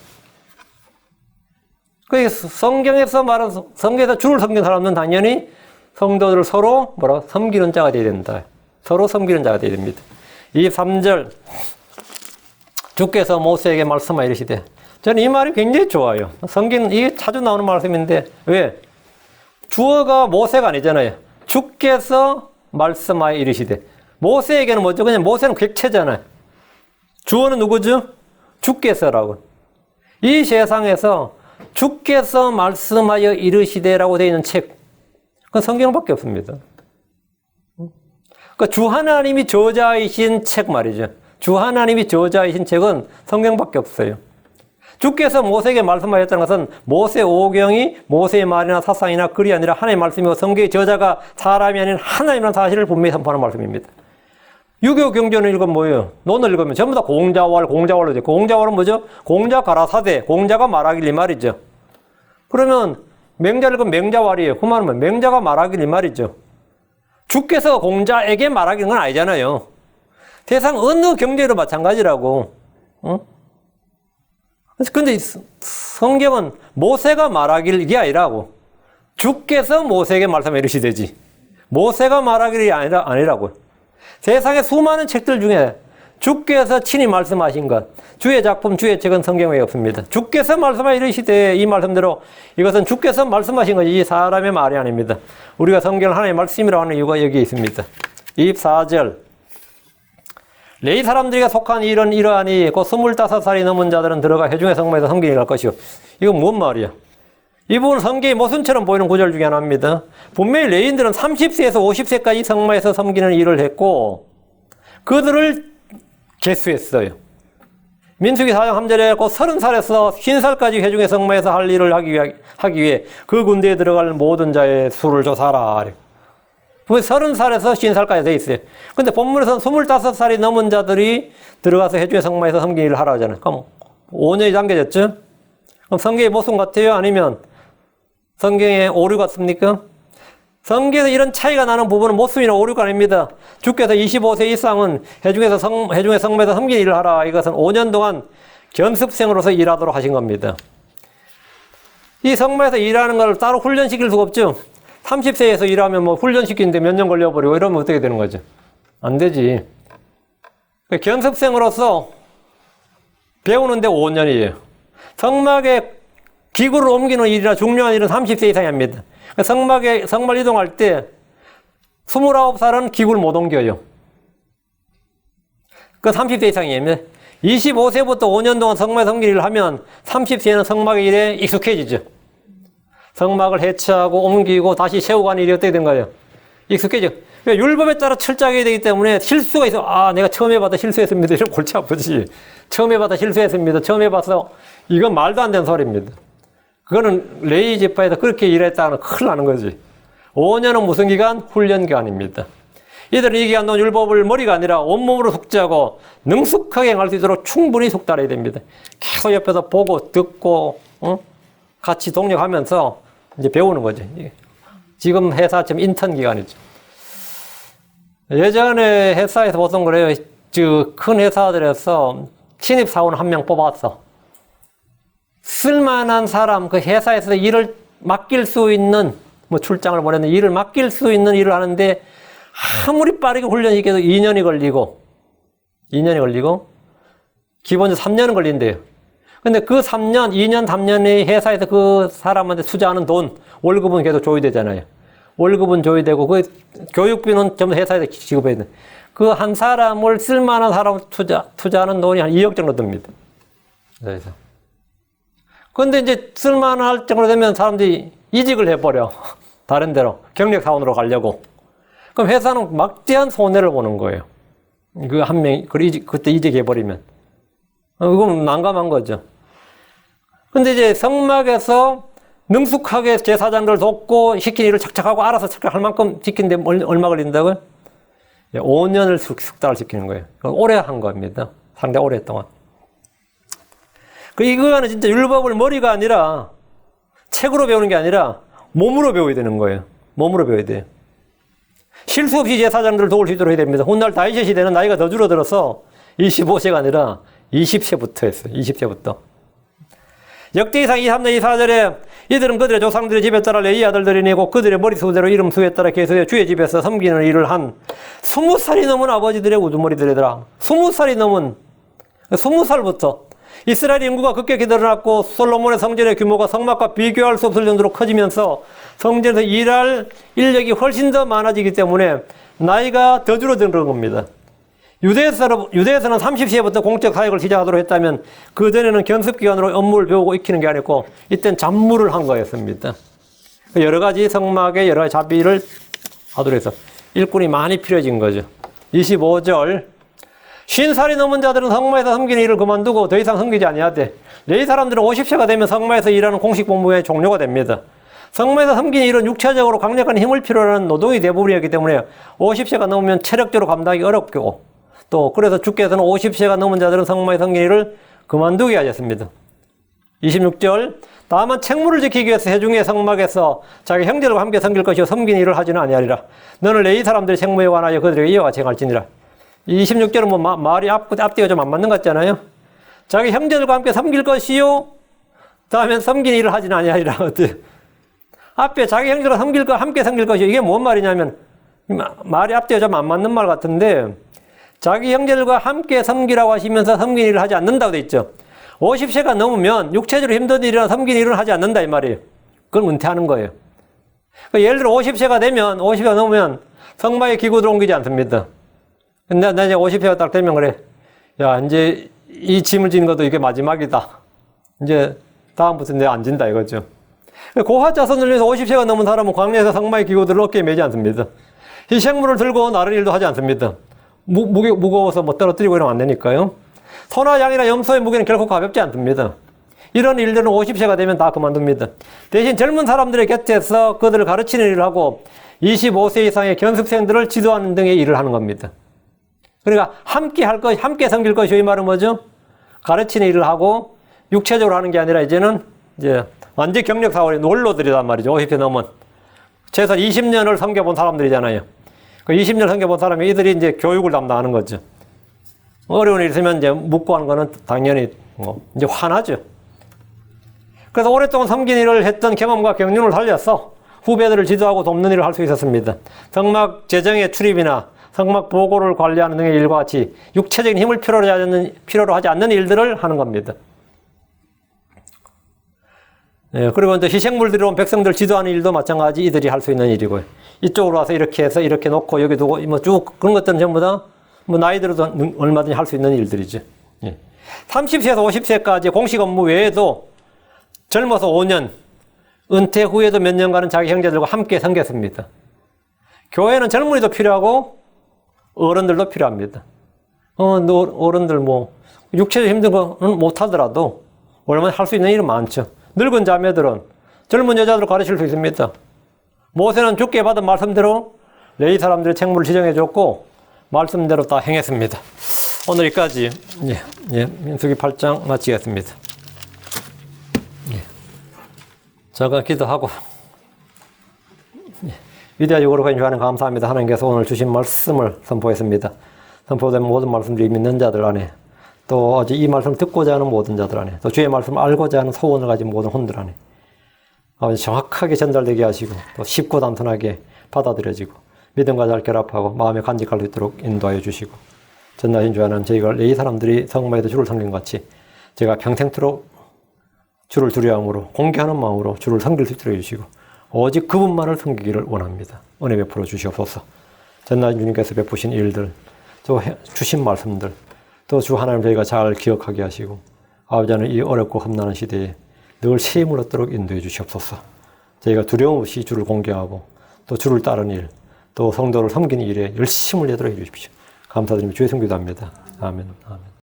그 성경에서 말하는 성경에서 주를 섬기는 사람은 당연히 성도들을 서로 섬기는 자가 되어야 된다. 서로 섬기는 자가 되어야 됩니다. 23절 주께서 모세에게 말씀하여 이르시되. 저는 이 말이 굉장히 좋아요. 성경 이게 자주 나오는 말씀인데 왜? 주어가 모세가 아니잖아요. 주께서 말씀하여 이르시되. 모세에게는 뭐죠? 그냥 모세는 객체잖아요. 주어는 누구죠? 주께서라고. 이 세상에서 주께서 말씀하여 이르시되라고 되어 있는 책, 그건 성경밖에 없습니다. 그러니까 주 하나님이 저자이신 책 말이죠. 주 하나님이 저자이신 책은 성경밖에 없어요. 주께서 모세에게 말씀하셨다는 것은 모세 오경이 모세의 말이나 사상이나 글이 아니라 하나님의 말씀이고 성경의 저자가 사람이 아닌 하나님이라는 사실을 분명히 선포하는 말씀입니다. 유교 경전을 읽으면 뭐예요? 논을 읽으면 전부 다 공자왈로 돼. 공자왈은 뭐죠? 공자 가라사대, 공자가 말하길 이 말이죠. 그러면 맹자를 읽으면 맹자왈이에요. 그 말은 맹자가 말하길 이 말이죠. 주께서 공자에게 말하기는 건 아니잖아요. 세상 어느 경제로 마찬가지라고. 근데 성경은 모세가 말하길 이게 아니라고. 주께서 모세에게 말씀해 이르시되지. 모세가 말하길이 아니라고. 세상의 수많은 책들 중에 주께서 친히 말씀하신 것, 주의 작품, 주의 책은 성경에 없습니다. 주께서 말씀하여 이르시되 이 말씀대로 이것은 주께서 말씀하신 것이 사람의 말이 아닙니다. 우리가 성경을 하나님의 말씀이라고 하는 이유가 여기에 있습니다. 24절 레위 사람들에게 속한 일은 이러하니 곧 25살이 넘은 자들은 들어가 회중의 성막에서 섬기게 할 것이요. 이건 뭔 말이야? 이 부분은 성경의 모순처럼 보이는 구절 중에 하나입니다. 분명히 레위인들은 30세에서 50세까지 성막에서 섬기는 일을 했고 그들을 계수했어요. 민수기 4장 3절에 곧 30살에서 50살까지 회중의 성막에서 할 일을 하기 위해 그 군대에 들어갈 모든 자의 수를 조사하라. 30살에서 50살까지 돼 있어요. 근데 본문에서는 25살이 넘은 자들이 들어가서 회중의 성막에서 섬기는 일을 하라 하잖아요. 그럼 5년이 잠겨졌죠? 그럼 성경의 모순 같아요? 아니면 성경의 오류 같습니까? 성경에서 이런 차이가 나는 부분은 모순이나 오류가 아닙니다. 주께서 25세 이상은 회중의 성막에서 섬기는 일을 하라. 이것은 5년 동안 견습생으로서 일하도록 하신 겁니다. 이 성막에서 일하는 걸 따로 훈련시킬 수가 없죠. 30세에서 일하면 뭐 훈련시키는데 몇 년 걸려버리고 이러면 어떻게 되는 거죠? 안 되지. 견습생으로서 배우는데 5년이에요. 성막에 기구를 옮기는 일이나 중요한 일은 30세 이상이 합니다. 성막 이동할 때 29살은 기구를 못 옮겨요. 그 30세 이상이에요. 25세부터 5년 동안 성막에 섬기는 일을 하면 30세는 성막의 일에 익숙해지죠. 성막을 해체하고 옮기고 다시 세우고 하는 일이 어떻게 된 거예요? 익숙해져. 그러니까 율법에 따라 철저하게 되기 때문에 실수가 있어. 아, 내가 처음 해봐도 실수했습니다. 이런 골치 아프지. 처음 해봐도 실수했습니다. 처음 해봐서 이건 말도 안 되는 소리입니다. 그거는 레위 지파에서 그렇게 일했다는 큰일 나는 거지. 5년은 무슨 기간? 훈련 기간입니다. 이들은 이 기간 동안 율법을 머리가 아니라 온몸으로 숙지하고 능숙하게 행할 수 있도록 충분히 숙달해야 됩니다. 계속 옆에서 보고 듣고 같이 동력하면서 이제 배우는 거죠. 지금 회사처럼 인턴 기간이죠. 예전에 회사에서 보통 그래요. 큰 회사들에서 신입사원 한 명 뽑았어. 쓸만한 사람, 그 회사에서 일을 맡길 수 있는, 뭐 출장을 보내는 일을 맡길 수 있는 일을 하는데 아무리 빠르게 훈련이 시켜도 2년이 걸리고 기본적으로 3년은 걸린대요. 근데 그 3년, 2년, 3년의 회사에서 그 사람한테 투자하는 돈, 월급은 계속 줘야 되잖아요. 월급은 줘야 되고, 그 교육비는 전부 회사에서 지급해야 돼. 그 한 사람을 쓸만한 사람을 투자하는 돈이 한 2억 정도 듭니다. 그래서. 근데 이제 쓸만할 정도 되면 사람들이 이직을 해버려. 다른 데로. 경력사원으로 가려고. 그럼 회사는 막대한 손해를 보는 거예요. 그 한 명이, 그때 이직해버리면. 이건 난감한 거죠. 근데 이제 성막에서 능숙하게 제사장들 돕고 시킨 일을 착착하고 알아서 착착할 만큼 시키는데 얼마 걸린다고요? 5년을 숙달을 시키는 거예요. 오래 한 겁니다. 상당히 오랫동안. 이거는 진짜 율법을 머리가 아니라 책으로 배우는 게 아니라 몸으로 배워야 되는 거예요. 몸으로 배워야 돼요. 실수 없이 제사장들을 도울 수 있도록 해야 됩니다. 훗날 다윗의 시대는 나이가 더 줄어들어서 25세가 아니라 20세부터 했어요. 20세부터. 역대기상 23년 24절에 이들은 그들의 조상들의 집에 따라 레위 아들들이니고 그들의 머리수대로 이름 수에 따라 계수해 주의 집에서 섬기는 일을 한 20살이 넘은 아버지들의 우두머리들이더라. 20살이 넘은 20살부터 이스라엘 인구가 급격히 늘어났고 솔로몬의 성전의 규모가 성막과 비교할 수 없을 정도로 커지면서 성전에서 일할 인력이 훨씬 더 많아지기 때문에 나이가 더 줄어드는 겁니다. 유대에서는 30세부터 공적 사역을 시작하도록 했다면 그전에는 견습기간으로 업무를 배우고 익히는 게 아니고 이때는 잡무를 한 거였습니다. 여러 가지 성막의 여러 가지 자비를 하도록 해서 일꾼이 많이 필요해진 거죠. 25절 50살이 넘은 자들은 성막에서 섬기는 일을 그만두고 더 이상 섬기지 아니하되 레위 사람들은 50세가 되면 성막에서 일하는 공식 복무의 종료가 됩니다. 성막에서 섬기는 일은 육체적으로 강력한 힘을 필요로 하는 노동이 대부분이었기 때문에 50세가 넘으면 체력적으로 감당하기 어렵고 또 그래서 주께서는 50세가 넘은 자들은 성막에서 섬기는 일을 그만두게 하셨습니다. 26절 다만 책무를 지키기 위해서 회중의 성막에서 자기 형제들과 함께 섬길 것이요 섬기는 일을 하지는 아니하리라. 너는 레위 사람들의 책무에 관하여 그들에게 이와 같이 행할지니라. 26절은 뭐 말이 앞뒤가 좀 안 맞는 것 같잖아요. 자기 형제들과 함께 섬길 것이요 다음엔 섬기는 일을 하지는 아니하리라. 앞에 자기 형제들과 함께 섬길 것이요 이게 뭔 말이냐면 말이 앞뒤가 좀 안 맞는 말 같은데 자기 형제들과 함께 섬기라고 하시면서 섬기는 일을 하지 않는다고 돼 있죠. 50세가 넘으면 육체적으로 힘든 일이나 섬기는 일을 하지 않는다 이 말이에요. 그건 은퇴하는 거예요. 그러니까 예를 들어 50세가 넘으면 성막에 기구들 옮기지 않습니다. 근데 나 이제 50세가 딱 되면 그래. 야, 이제 이 짐을 지는 것도 이게 마지막이다. 이제 다음부터 내가 안 진다 이거죠. 고하 자손을 위해서 50세가 넘은 사람은 광야에서 성막의 기구들을 어깨에 매지 않습니다. 희생물을 들고 나른 일도 하지 않습니다. 무거워서 뭐 떨어뜨리고 이러면 안 되니까요. 소나 양이나 염소의 무게는 결코 가볍지 않습니다. 이런 일들은 50세가 되면 다 그만둡니다. 대신 젊은 사람들의 곁에서 그들을 가르치는 일을 하고 25세 이상의 견습생들을 지도하는 등의 일을 하는 겁니다. 그러니까 함께 섬길 것이 이 말은 뭐죠? 가르치는 일을 하고 육체적으로 하는 게 아니라 이제는 이제 완전 경력 사원의 원로들이란 말이죠. 50세 넘은 최소 20년을 섬겨본 사람들이잖아요. 그 20년 섬겨본 사람이 이들이 이제 교육을 담당하는 거죠. 어려운 일 있으면 이제 묻고 하는 거는 당연히 이제 화나죠. 그래서 오랫동안 섬긴 일을 했던 경험과 경륜을 살려서 후배들을 지도하고 돕는 일을 할 수 있었습니다. 성막 재정의 출입이나 성막 보고를 관리하는 등의 일과 같이 육체적인 힘을 필요로 하지 않는 일들을 하는 겁니다. 예, 그리고 이제 희생물들이 온 백성들 지도하는 일도 마찬가지 이들이 할 수 있는 일이고요. 이쪽으로 와서 이렇게 해서 이렇게 놓고 여기 두고 뭐 쭉 그런 것들은 전부 다 뭐 나이 들어도 얼마든지 할 수 있는 일들이죠. 예. 30세에서 50세까지 공식 업무 외에도 젊어서 5년, 은퇴 후에도 몇 년간은 자기 형제들과 함께 섬겼습니다. 교회는 젊은이도 필요하고 어른들도 필요합니다. 어른들 뭐 육체적 힘든 거는 못하더라도 얼마나 할 수 있는 일은 많죠. 늙은 자매들은 젊은 여자들을 가르칠 수 있습니다. 모세는 주께 받은 말씀대로 레위 사람들의 책무를 지정해 줬고 말씀대로 다 행했습니다. 오늘 여기까지 민수기 8장 마치겠습니다. 잠깐 기도하고 위대하시고 거룩하신 주하나님 감사합니다. 하나님께서 오늘 주신 말씀을 선포했습니다. 선포된 모든 말씀들이 믿는 자들 안에, 또 어제 이 말씀을 듣고자 하는 모든 자들 안에, 또 주의 말씀을 알고자 하는 소원을 가진 모든 혼들 안에 아버지 정확하게 전달되게 하시고 또 쉽고 단순하게 받아들여지고 믿음과 잘 결합하고 마음에 간직할 수 있도록 인도하여 주시고, 전능하신 주 하나님, 저희가 레위 사람들이 성막에서 주를 섬긴 같이 제가 평생토록 주를 두려움으로 공개하는 마음으로 주를 섬길 수 있도록 해주시고 오직 그분만을 섬기기를 원합니다. 은혜 베풀어 주시옵소서. 전능하신 주님께서 베푸신 일들, 또 주신 말씀들, 또 주 하나님 저희가 잘 기억하게 하시고 아버지는 이 어렵고 험난한 시대에 늘 새 힘을 얻도록 인도해 주시옵소서. 저희가 두려움 없이 주를 공개하고 또 주를 따르는 일, 또 성도를 섬기는 일에 열심을 내도록 해 주십시오. 감사드리며 주의 성기도합니다. 아멘. 아멘.